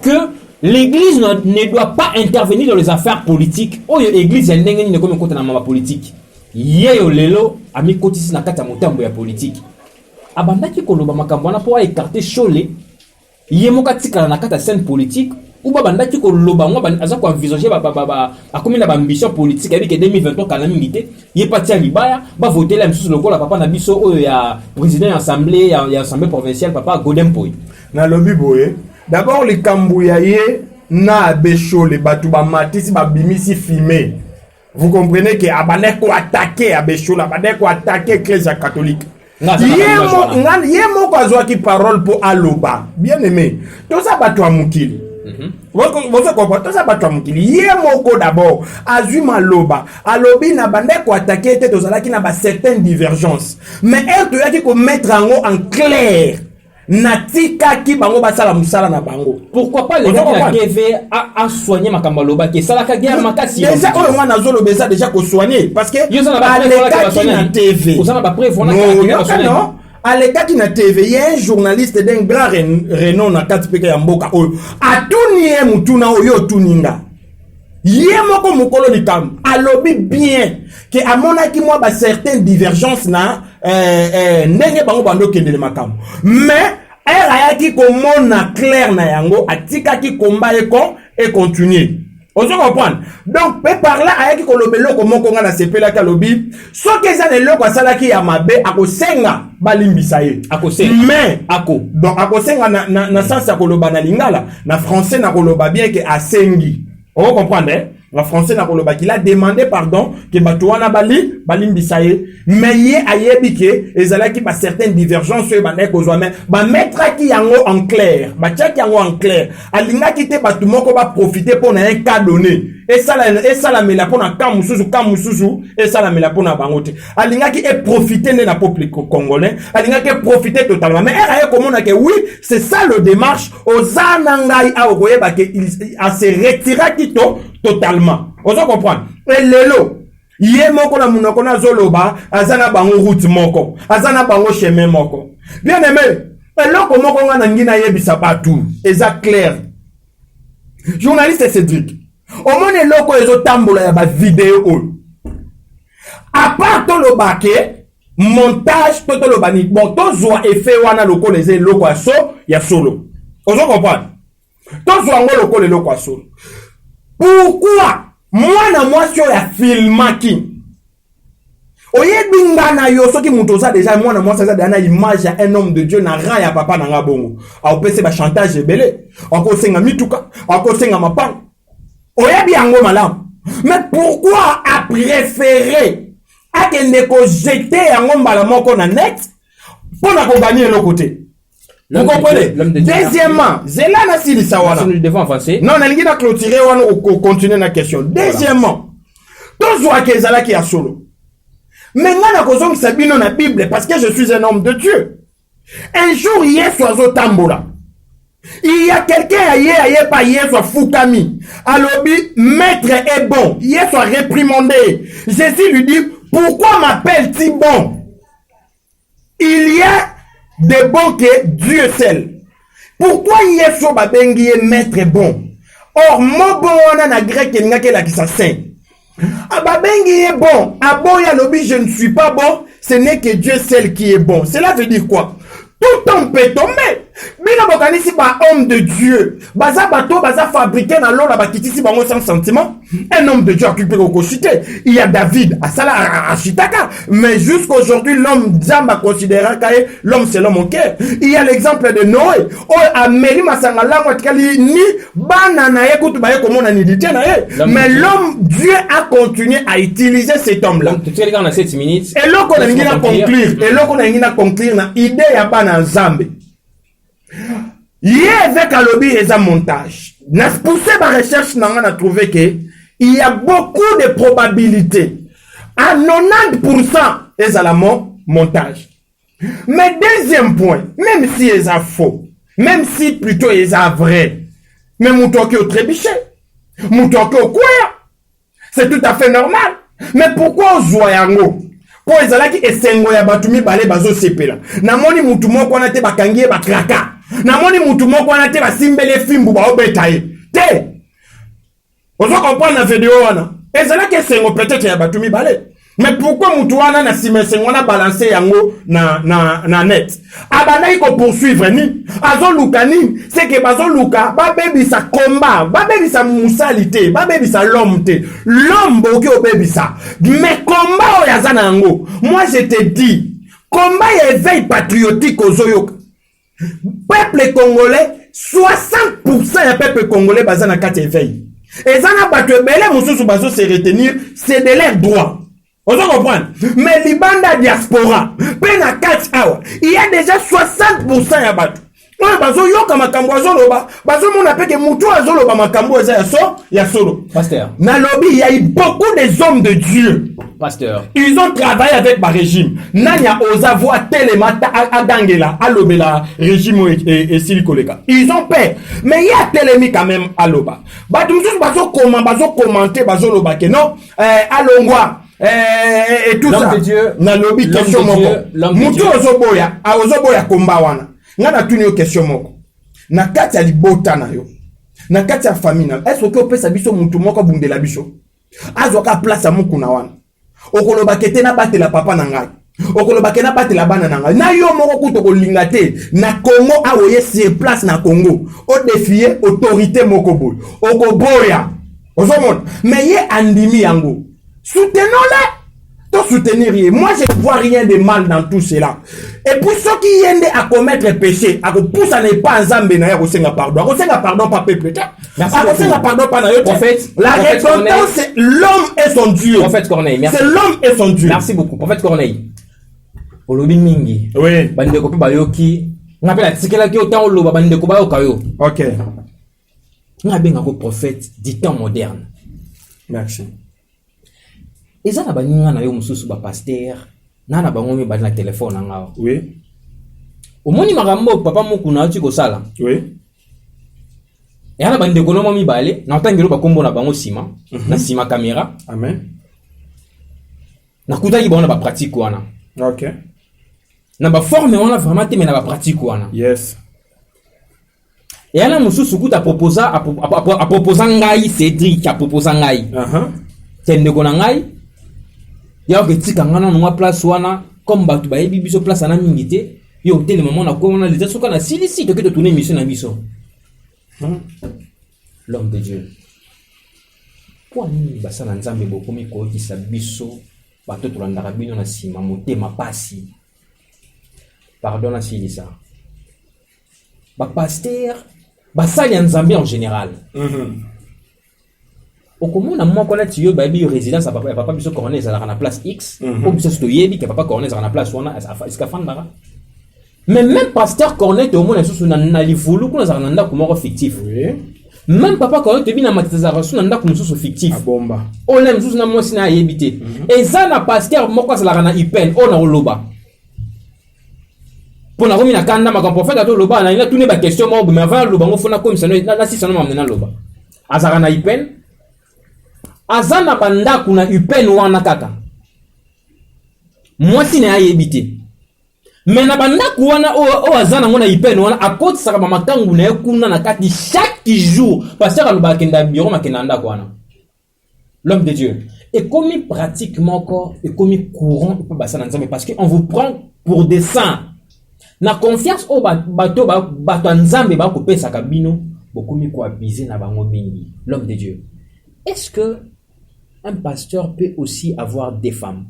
[SPEAKER 2] que l'église ne doit pas intervenir dans les affaires politiques. Oh, l'église elle n'est pas comme dans la politique. Yeyo lelo ami kotisi na kata motambo ya politique. Abandaki koloba makambo na pour écarter Chollet. Yemoka tikala na kata scène politique ou babandaki koloba ngo aza ko envisager akomi na ambition politique avec 2023 kana mingité yepati ya libaya ba voter la msusu lokola papa na biso oyo ya président assemblée ya assemblée provinciale papa Godem Poy.
[SPEAKER 3] Na lobi boye d'abord les Kambuya ye na Bécho les batu ba matisi ba bimisi filmé. Vous comprenez que abane ko attaquer Bécho la abane ko attaquer l'église catholique. Yemo ko azwa ki parole pour aloba. Bien aimé. Tout ça batu amukili. Vous comprenez tout ça batu amukili. Yemo ko d'abord azwi maloba. Alobi na bande ko attaquer tete ozalaki na ba certaines divergences. Mais elle doit ki ko mettre en clair. Natika ki bango basala musala na bango.
[SPEAKER 2] Pourquoi pas le gars de la TV a soigné makambo loba ke sala ka guerre makasi.
[SPEAKER 3] Déjà on wana zolo beza déjà ko soigner parce que na TV.
[SPEAKER 2] Osana ba preuve on a
[SPEAKER 3] non. À l'état qui na TV, il y a un journaliste d'un grand renom na katipeka ya mboka oyo. Atuniye mutuna oyo tuninga. Yemoko mukolo likam alobi bien que amonaki moi ba certaines divergences na ndenge bango bando kendele makam mais elle ayaki komona clair na yango atikaki komba et continuer. On se comprend. Donc par là ayaki kolobelo komoko nga na sepela ka lobi so que ça ne loko salaki ya mabe akosenga balimbisa ye
[SPEAKER 2] akosenga
[SPEAKER 3] mais donc akosenga na sens ya koloba na lingala na français na koloba bien que asengi. On comprend, hein? En français, il a demandé pardon que Batouana Balim Bissaye, mais il a yébike, et zala qui a certaines divergences sur Banek aux hommes, mettre qui yango en clair, qui yango en clair, alinga qui te Batumoko va profiter pour un cas donné. Et ça la met la pour un kamusuzu, et ça la met la pour un bangote. Alinga qui est profité de la peuple congolais, alinga qui est profité totalement. Mais elle a comment que oui, c'est ça le démarche, aux anangai a ogoye ba que il se retira quito totalement. On se comprend. Et lelo, yé moko na munoko na zoloba, azana bango route moko, azana bango chemin moko. Bien aimé, et loko moko nga ngina yebisa partout, et ça clair. Journaliste Cédric, au moins loko ezo tambola ya ba vidéo. À part to lo baké, montage to lo bani, bon to zoa effet wana loko les loko aso ya solo. On se comprend. To zoa ngo loko le loko aso. Pourquoi moi sur la filmaki oyebi ngana yo soki muto za déjà moi ça dana image ya un homme de Dieu na ra ya papa na ngabongo a pese ba chantage belé akosenga mituka akosenga mapang oyebi yango malam mais pourquoi a préféré a kende ko jeter yango mbala moko na net pour na ko gagner le côté. Vous comprenez? Deuxièmement, Zelana Sili Sawana.
[SPEAKER 2] Nous devons avancer.
[SPEAKER 3] Non, on a l'idée clôturer ou continuer la question. Deuxièmement, tous voient que Zala qui a solo. Maintenant, la cause qui s'habille dans la Bible parce que je suis un homme de Dieu. Un jour, hier soit au Tambola. Il y a quelqu'un hier pas hier soit Fukami. Alors, maître est bon. Hier soit réprimandé. Jésus lui dit, pourquoi m'appelle-t-il bon? Il y a de bon que Dieu seul. Pourquoi Yeso babengi maître bon? Or, mon bon na grec n'a que la qui s'assène. Ababengi est bon. Aboya lobi, je ne suis pas bon. Ce n'est que Dieu seul qui est bon. Cela veut dire quoi? Tout homme peut tomber. Bina bokanisi ba homme de Dieu. Baza bato, baza fabriqué na l'eau la bakitisi bango sans sentiment. Un homme de Dieu a occupé au Koshite. Il y a David à Sala à Chitaka. Mais jusqu'aujourd'hui, l'homme Zamba considérera que l'homme c'est l'homme au cœur. Il y a l'exemple de Noé. Oh, Amélie Masangala, ni banana écoute ba comment on a dit mais l'homme Dieu a continué à utiliser cet homme-là.
[SPEAKER 2] Tu sais les gars, on a 7 minutes.
[SPEAKER 3] Et là qu'on a dit à conclure. Et là qu'on a dit à conclure na idée ya bana Nzambe. Hier avec Alobi et un montage. N'a poussé ma recherche, on a trouvé que il y a beaucoup de probabilités. À 90%, ils ont montage. Mais deuxième point, même si ils ont faux, même si plutôt ils ont vrai, mais mouton qui au trébuché, mouton qui au quoi, c'est tout à fait normal. Mais pourquoi on joue à yango? Pour les gens qui esengo ya batumi balé bazo sepela. Na moni mutu moko wana te bakangie bakraka. Na moni mutu moko wana te basimbele fimbu ba obetaye. Te. Ozo comprendre la vidéo wana. Ezala ki esengo peut-être ya batumi balé. Mais pourquoi mutu wana na simesengo wana balancer yango na net? Abana iko poursuivre ni. Azo luka ni. C'est que bazo luka ba baby sa combat, ba baby sa musalité, ba baby sa l'homme te. L'homme boki o baby sa. Mais combat o yazana yango. Moi je te dis, combat et éveil patriotique aux oyoka. Peuple congolais, 60% ya peuple congolais bazana kati éveil. Et zana batwe bele mususu bazo se retenir, c'est de leur droit. On se comprend. Mais l'Ibanda diaspora, pena 4 hours, il y a déjà 60% ya batu. Ouais, bazo yoka makambo azoloba, bazo mona peke mutu azoloba makambo ya solo.
[SPEAKER 2] Pasteur.
[SPEAKER 3] Na lobby, il y a eu beaucoup des hommes de Dieu.
[SPEAKER 2] Pasteur.
[SPEAKER 3] Ils ont travaillé avec ma régime. Nanya osa voir telemata adangela, alobela régime et silikoleka. Ils ont peur. Mais il y a telemi quand même aloba. Batumsus bazo commenter bazo loba que non, alongwa. Et tout ça. Na lobby question moko. Mutu ozoboya, ozoboya komba wana. Ngana tuni yo question moko. Na kati ya libota na yo. Na kati ya famille na. Est-ce que opesa biso mutu moko bundela biso? Azoka place ya muku na wana. Okoloba kete na batela papa na ngai. Okoloba kena batela bana na ngai. Na yo moko kuto kolinga te. Na Congo awoye sur place na Congo. O défier autorité moko boy. Okoboya. Ozomona. Mais ye andimi yango. Soutenons-les. De soutenir rien. Moi, je ne vois rien de mal dans tout cela. Et pour ceux qui viennent à commettre péché, à pousser à ne pas en Zambie, à resenga pardon. À resenga pardon, pas peuple. À resenga pardon, pas na prophète. La repentance, c'est l'homme et son Dieu.
[SPEAKER 2] Prophète Corneille, merci.
[SPEAKER 3] C'est l'homme et son Dieu.
[SPEAKER 2] Merci beaucoup. Prophète Corneille. Olobi mingi.
[SPEAKER 3] Oui.
[SPEAKER 2] Bande ko pe bayoki. On appelle la tikela ki autant oloba bande ko bayoka yo.
[SPEAKER 3] OK.
[SPEAKER 2] On a bien un prophète du temps moderne.
[SPEAKER 3] Merci.
[SPEAKER 2] Et ça, na yo mususu ba pasteur na bango mi ba na téléphone nga.
[SPEAKER 3] Oui.
[SPEAKER 2] Au moni makambo papa moku na tu ko sala.
[SPEAKER 3] Oui.
[SPEAKER 2] Et ana bande ko no mi balé na tangelo ba kombo na bango sima na sima caméra.
[SPEAKER 3] Amen.
[SPEAKER 2] Na kuta ki ba pratique wana.
[SPEAKER 3] OK.
[SPEAKER 2] Na ba forme wana vraiment te mais na ba pratique wana.
[SPEAKER 3] Yes.
[SPEAKER 2] Et ana mususu kuta proposa a proposa ngai Cédric a proposa ngai. Tende ko na ngai. Ya que tika ngana no place wana comme batu ba yebi biso place na mingité yo tele moment na ko na les soka na silisi to que de tourner mission na biso. L'homme de Dieu. Pour ni basala nzambe boko mi ko ki sa biso bato to landa bino na sima motema pasi. Pardon na silisa. Ba pasteur basali nzambe en général. Au commun, moi, quand tu as résidence à papa, biso Corneille, ça la place X, ou biso stoyebi, que papa Corneille, ça la place wana, est-ce qu'à fan mais même pasteur Corneille, au moins, sous na livulu, qu'on a nanda comme fictif. Même papa Corneille, te bien na matizara, sous nanda comme sous fictif.
[SPEAKER 3] Bomba.
[SPEAKER 2] On aime sous na moi sina yebité. Et ça na pasteur, moi quoi ça la na ipen, on a oloba. Pour na romi na kanda, ma prophète a to loba, na ina tourné ba question, moi, mais avant loba, on fona comme ça, na si ça no m'amena loba. Azara na ipen. Azana banda kuna upen wana kaka. Mwasi na yebite. Mais na banda kuwana o azana ngona upen wana akoti saka makangu na kuna na kati chaque jour parce que alobakenda biro makenda nda kwana. L'homme de Dieu. Et comme pratiquement encore, et comme courant, parce qu'on vous prend pour des saints. Na confiance au bateau nzambe ba ko pesa kabino, beaucoup mi ko abiser na bango mingi. L'homme de Dieu. Est-ce que un pasteur peut aussi avoir des femmes?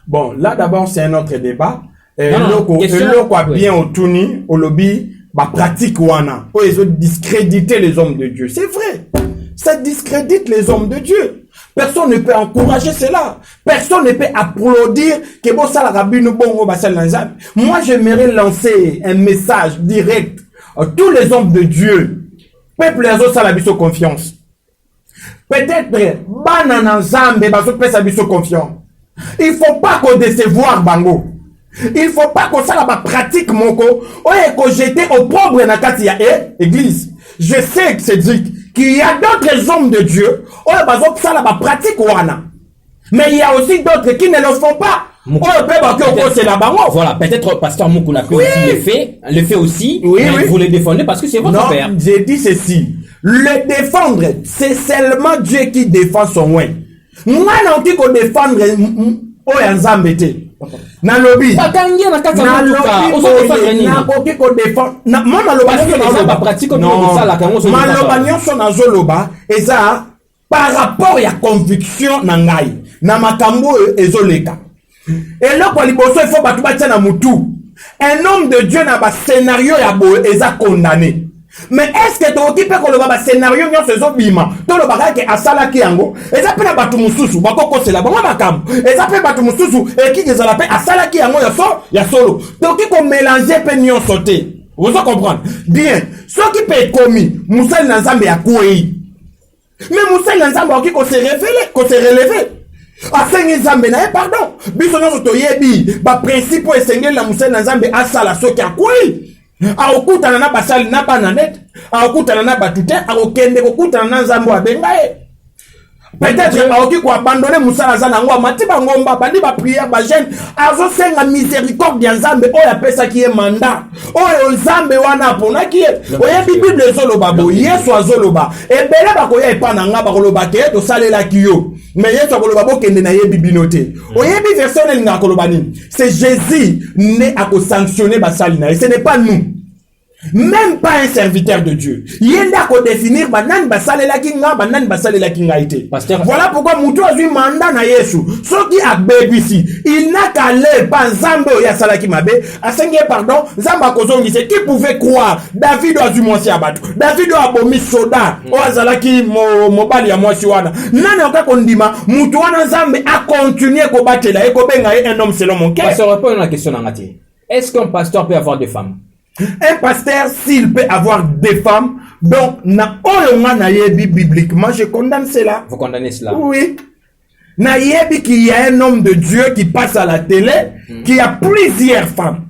[SPEAKER 3] Bon, là d'abord c'est un autre débat.
[SPEAKER 2] Question,
[SPEAKER 3] Bien au tourni, au lobby, pratique wana. Ils ont discrédité les hommes de Dieu. C'est vrai. Ça discrédite les hommes de Dieu. Personne ne peut encourager cela. Personne ne peut applaudir que bon ça la rabine bongo basal nanzam. Moi j'aimerais lancer un message direct à tous les hommes de Dieu. Peuple les autres ça la biso confiance. Peut-être banana nzambe baso pesa biso confiance. Il faut pas qu'on décevoir bango. Il faut pas qu'on ça la pratique moko. Oye ko jeter au pauvre na kati ya église. Je sais que c'est dit qu'il y a d'autres hommes de Dieu, mais il y a aussi d'autres qui ne le font pas.
[SPEAKER 2] Voilà, peut-être pasteur Moukouna peut aussi le fait aussi, mais vous le défendez parce que c'est votre père.
[SPEAKER 3] Non, j'ai dit ceci. Le défendre, c'est seulement Dieu qui défend son oin. Moi, non, qui qu'on défendre, na lobby par rapport à conviction na ngai na makambo ezoleka eloko liboso il faut batu batia na mutu un homme de Dieu na ba scénario ya bo eza condamné. Mais est-ce que tu occupes le scénario de ce bima? Tout le bagage est à Salaki Yango. Et ça peut pas tout moussousou. Bakoko c'est la bonne macam. Et ça peut pas tout moussousou. Et qui les a la paix à Salaki Yango ya solo. Donc qui qu'on mélanger pignon sauté. Vous comprenez? Bien. Ce qui peut être commis, Moussa Nzambe a coué. Mais Moussa Nzambe qui qu'on s'est révélé, qu'on s'est relevé. A sengi Nzambe na pardon. Biso nyo to yebi. Ba principe est sengi la Moussa Nzambe a sala so qui a coué. Aokutana na basali na bananet, aokutana na batute, aokende kokutana na nzambo abengae. Peut-être aoki ko abandonner musala za nango matiba ngomba bandi ba prière ba jeune azo senga miséricorde ya nzambe oya pesa ki e mandat. Oyo nzambe wana pona ki e. Oya bible zoloba bo Yesu azoloba. Ebele ba ko ya epana nga ba koloba ke to salela ki yo. Mais Yesu akoloba bo kende na yebi binote. Oyebi version nga koloba nini. C'est Jésus né à ko sanctionner ba salina et ce n'est pas nous. Même pas un serviteur de Dieu. Yenda ko définir banan basalela kinga banan basalela kinga ité. Voilà pourquoi Moutou a eu mandat na Yesu. Ce qui a bébisi, il n'a qu'à aller pas Zambo ya salaki mabe, à sengi pardon, Zamba kozongi c'est qui pouvait croire David a eu moisi abatu. David a bomi soda, o azalaki mobali ya moisi wana. Nani oka kondima, Moutou wana Zambe a continué ko batela e ko benga un homme selon mon cœur.
[SPEAKER 2] Pasteur, répond à la question ngati. Est-ce qu'un pasteur peut avoir des femmes?
[SPEAKER 3] Un pasteur, s'il peut avoir des femmes, donc, bibliquement, je condamne cela.
[SPEAKER 2] Vous condamnez cela?
[SPEAKER 3] Oui. Naïebi qu'il y a un homme de Dieu qui passe à la télé, qui a plusieurs femmes.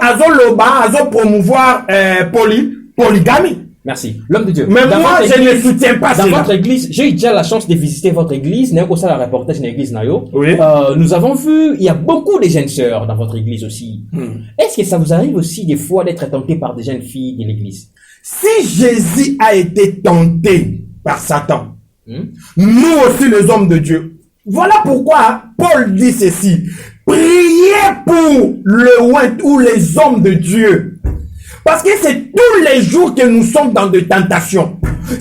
[SPEAKER 3] Azo promouvoir polygamie.
[SPEAKER 2] Merci. L'homme de Dieu.
[SPEAKER 3] Mais moi, je ne soutiens pas
[SPEAKER 2] dans
[SPEAKER 3] cela.
[SPEAKER 2] Votre église, j'ai eu déjà la chance de visiter votre église. Nous avons ça la reportage dans l'église Nayo.
[SPEAKER 3] Oui.
[SPEAKER 2] Nous avons vu, il y a beaucoup de jeunes sœurs dans votre église aussi. Est-ce que ça vous arrive aussi des fois d'être tenté par des jeunes filles de l'église?
[SPEAKER 3] Si Jésus a été tenté par Satan, nous aussi les hommes de Dieu. Voilà pourquoi Paul dit ceci. Priez pour le oint ou les hommes de Dieu. Parce que c'est tous les jours que nous sommes dans des tentations.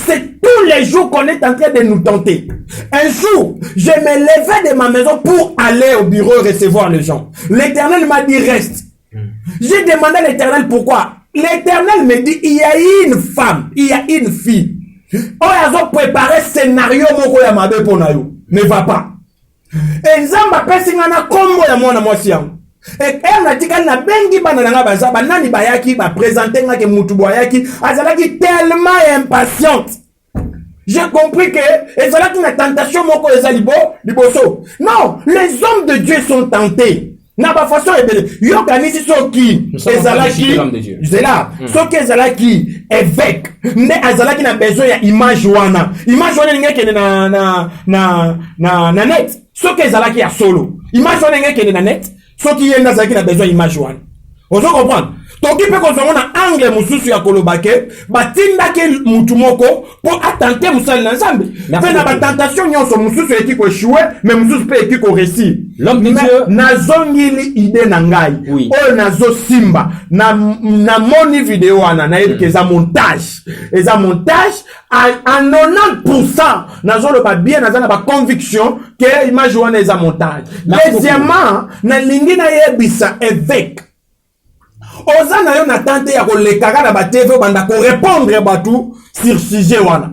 [SPEAKER 3] C'est tous les jours qu'on est en train de nous tenter. Un jour, je me levais de ma maison pour aller au bureau recevoir les gens. L'Éternel m'a dit reste. J'ai demandé à l'Éternel pourquoi. L'Éternel me dit il y a une femme, il y a une fille. Oh, ils ont préparé scénario moko ya mabe pona yo. Ne va pas. Et Nzamba pesingana kombo ya mwana mwasi yango. Et elle a dit qu'elle n'a bengi banana baza banani bayaki ba présenter nga ke mutu boyaki azalaki tellement impatiente. J'ai compris que ezalaki na tentation moko ezalibo liboso. Non, les hommes de Dieu sont tentés. Na ba façon ebele yo kanisi soki ezalaki c'est là soki ezalaki évêque ne azalaki na besoin ya image wana ngeke na net soki ezalaki ya solo image wana ngeke na net soki yenda azalaki na besoin image wana Ozo comprendre? Toki pe kozongo na angle mususu ya kolobake batindaki mutu moko pour attenter musali na Nzambe. Pe na batentation nyonso mususu eki ko échouer mais mususu pe eki ko réussir.
[SPEAKER 2] L'homme de Dieu
[SPEAKER 3] nazongili idée na ngai. Oyo nazo simba na moni vidéo wana na yebi eza montage. Eza montage à 90% nazo le ba bien naza na ba conviction que image wana eza montage. Deuxièmement na lingi na yebisa évêque oza na yo na tante ya kolekaka na ba TV banda ko répondre batou sur sujet wana.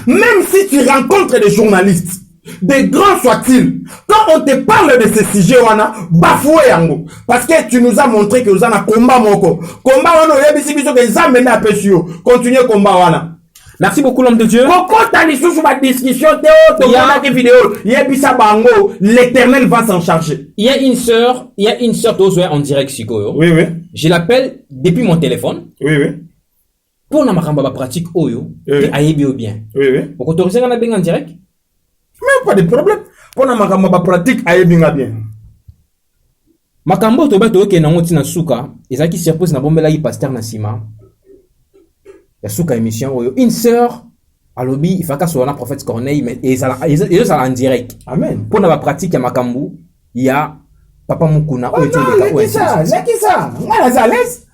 [SPEAKER 3] Même si tu rencontres des journalistes, des grands soient-ils, quand on te parle de ce sujet wana, bafoué yango parce que tu nous as montré que oza na combat moko. Combat wana yebisi biso ke Nzambe na pesio. Continuer combat wana.
[SPEAKER 2] Merci beaucoup l'homme de Dieu.
[SPEAKER 3] L'Éternel va s'en charger.
[SPEAKER 2] Il y a une sœur d'Ozoé en direct Sikoyo.
[SPEAKER 3] Oui, oui.
[SPEAKER 2] Je l'appelle depuis mon téléphone.
[SPEAKER 3] Oui, oui.
[SPEAKER 2] Pour na makamba pratique Oyo, et ayebi bien.
[SPEAKER 3] Oui, oui.
[SPEAKER 2] Vous autorisez na bien en direct?
[SPEAKER 3] Même pas de problème. Pour na makamba pratique ayebi bien.
[SPEAKER 2] Makambo to bato ke na ngoti na suka, ezaki surprise na bombela yi pasteur na sima. Ya suka émission oyo une sœur à lobby il faut qu'à soit un prophète Corneille mais ils sont en direct.
[SPEAKER 3] Amen.
[SPEAKER 2] Pour la pratique ya makambu il y a papa Mukuna
[SPEAKER 3] oyo te le ka. C'est ça. Ngala à l'aise.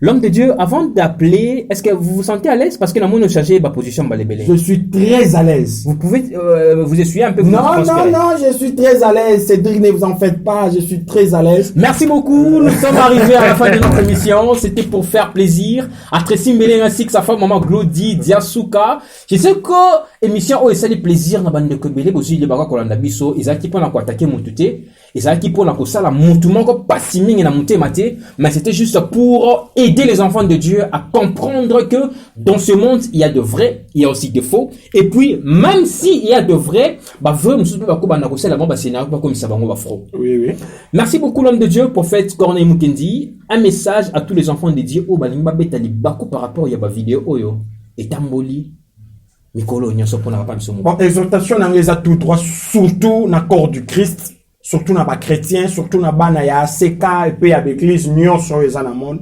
[SPEAKER 2] L'homme de Dieu, avant d'appeler, est-ce que vous vous sentez à l'aise? Parce que la monde cherche ma position balébélé.
[SPEAKER 3] Je suis très à l'aise.
[SPEAKER 2] Vous pouvez vous essuyer un peu.
[SPEAKER 3] Non, je suis très à l'aise. Cédric, ne vous en faites pas, je suis très à l'aise.
[SPEAKER 2] Merci beaucoup. Nous sommes arrivés à la fin de notre émission. C'était pour faire plaisir à Tracy Mbele ainsi que sa femme maman Glody Diasuka. Je sais que émission où ça les plaisir na bande de Kobele aussi les baka kolanda biso, ils qui pour la attaquer montuté, ils qui pour la ça la montument ko passiming na monté maté, mais c'était juste pour aider les enfants de Dieu à comprendre que dans ce monde il y a de vrais, il y a aussi de faux, et puis même s'il y a de vrais, bah vrai monsieur ba ko bana ko c'est là-bas c'est pas comme ça bango ba faux.
[SPEAKER 3] Oui oui.
[SPEAKER 2] Merci beaucoup l'homme de Dieu prophète Corneille Mukendi, un message à tous les enfants de Dieu au balinga betali bako par rapport ya ba vidéo oyo et tamboli. Bon,
[SPEAKER 3] exhortation dans les tout droit, surtout dans le corps du Christ, surtout dans les chrétiens, surtout dans les ACK et puis avec l'église union sur les monde.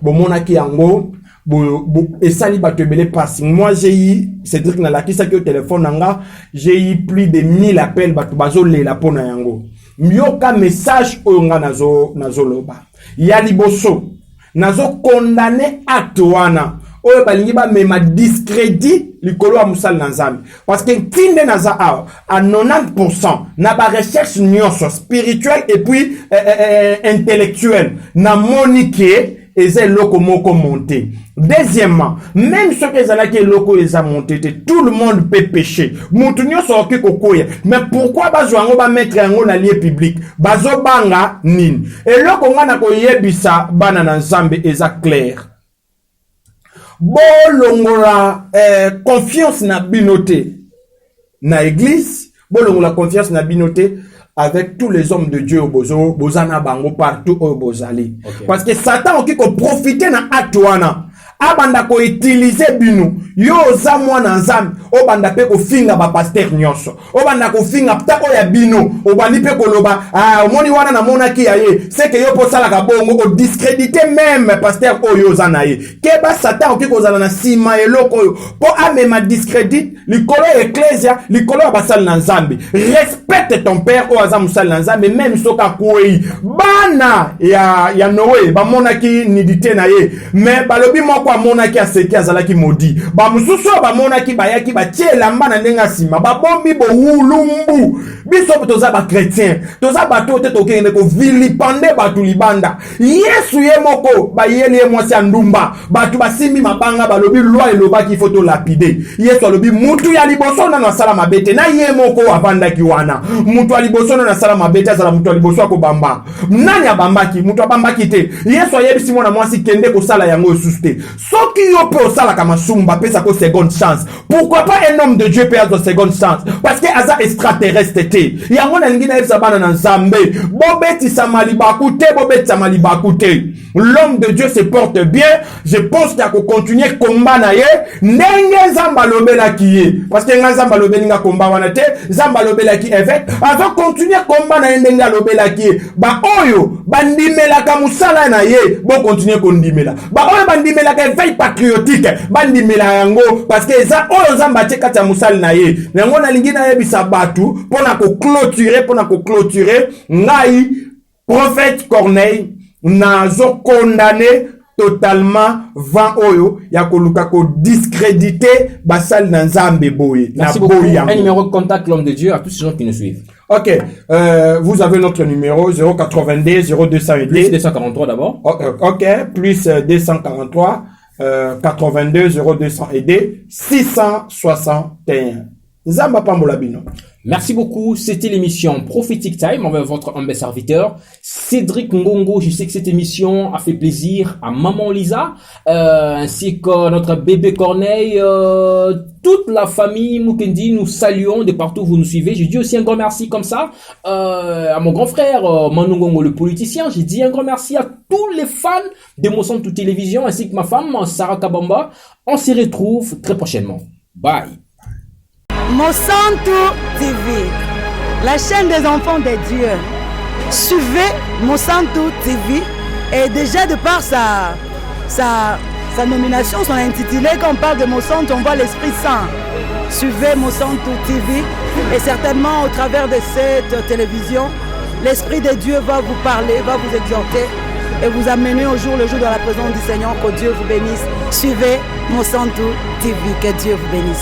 [SPEAKER 3] Bon, mon aki ango, et ça, il va te belé passer. Moi, j'ai eu, Cédric n'a la qui ça qui au téléphone nanga, j'ai eu plus de 1000 appels, bazo le la pona yango. Myoka message au nga nazo loba. Ya liboso, nazo condamné acte wana. Oyo balingi ba mema discrédit likolo ya musala na Nzambe parce que tinde naza à 90% na ba recherche nyonso spirituelle et puis intellectuelle na monique eza loko moko monté. Deuxièmement, même ceux qui ezala ke loko eza monté, tout le monde peut pécher. Mutu nyonso oki kokoya. Mais pourquoi bazo yango ba mettre yango na lieu public? Bazo banga nini? Et loko nga na koyebisa bana na Nzambe eza clair. Bolongola confiance na binoté na église, bolongola confiance na binoté avec tous les hommes de Dieu au bozo, bozana bango partout au bozali. Okay. Parce que Satan qui ko profiter na atuana abanda ko utiliser binu yo za mwana Nzambe obanda pe ko finga ba pasteur nyonso obanda ko finga pta ko ya binu obandi pe ko loba omoni wana na mona ki yaye c'est que yo posala ka bongo ko discréditer même pasteur oyo za na ye ke ba Satan ki ko zala na sima eloko po amema discrédit likolo ecclesia likolo ba sala na Nzambe. Respecte ton père o aza musala na Nzambe même soka kuei bana ya Noé ba mona ki nidité na ye mais balobi moko amona ki aseki azalaki modi ba mususu ba mona ki bayaki ba tiela mbana ndenga sima ba bombi bo hulumbu biso toza ba chrétien toza bato te tokende ko vilipande batu libanda Yesu ye moko ba yeli ye mwasi andumba batu basimbi mabanga balobi loi eloba ki photo lapide Yesu alobi mutu ya liboso na sala mabete na ye moko avanda ki wana mutu ya liboso na sala mabete azala mutu ya liboso ko bamba nani abambaki mutu abambaki te Yesu ayebisi mwana mwasi kende ko sala yango suste soki yo pe osala kama sumba pesa ko seconde chance. Pourquoi pas un homme de Dieu peut avoir seconde chance? Parce que aza extraterrestre te te. Yango na lingi na yebisa bana na Nzambe. Bobetisa malibaku te, bobetisa malibaku te. L'homme de Dieu se porte bien. Je pense qu'il faut continuer combat na ye. Ndenge Nzamba lobela ki ye. Parce que Nzamba lobeli nga combat wana te. Nzamba lobela ki évêque. Avant continuer combat na ye ndenge lobela ki ye. Ba oyo bandimela ka musala na ye. Bon continuer kondimela. Ba oyo bandimela ka veille patriotique. Bandimela yango parce que za oyo Nzamba te kata musala na ye. Yango na lingi na yebisa batu pona ko clôturer ngai prophète Corneille nazo condamné totalement vent oyo ya koluka ko discréditer basal na Nzambe boye.
[SPEAKER 2] Merci beaucoup. Un numéro de contact l'homme de Dieu à tous ces gens qui nous suivent.
[SPEAKER 3] Ok, vous avez notre numéro 082 0200
[SPEAKER 2] plus 243 d'abord.
[SPEAKER 3] Ok, plus 243 82 0200 661. Nzamba pambola bino.
[SPEAKER 2] Merci beaucoup. C'était l'émission Prophetic Time avec votre humble serviteur Cédric Ngongo. Je sais que cette émission a fait plaisir à Maman Lisa, ainsi que notre bébé Corneille, toute la famille Mukendi. Nous saluons de partout où vous nous suivez. Je dis aussi un grand merci comme ça à mon grand frère Manu Ngongo, le politicien. J'ai dit un grand merci à tous les fans de Monsanto Télévision, ainsi que ma femme Sarah Kabamba. On se retrouve très prochainement. Bye.
[SPEAKER 1] Monsanto TV, la chaîne des enfants de Dieu. Suivez Monsanto TV et déjà de par sa nomination, son intitulé, quand on parle de Monsanto, on voit l'Esprit Saint. Suivez Monsanto TV et certainement au travers de cette télévision, l'Esprit de Dieu va vous parler, va vous exhorter et vous amener au jour le jour dans la présence du Seigneur. Que Dieu vous bénisse. Suivez Monsanto TV, que Dieu vous bénisse.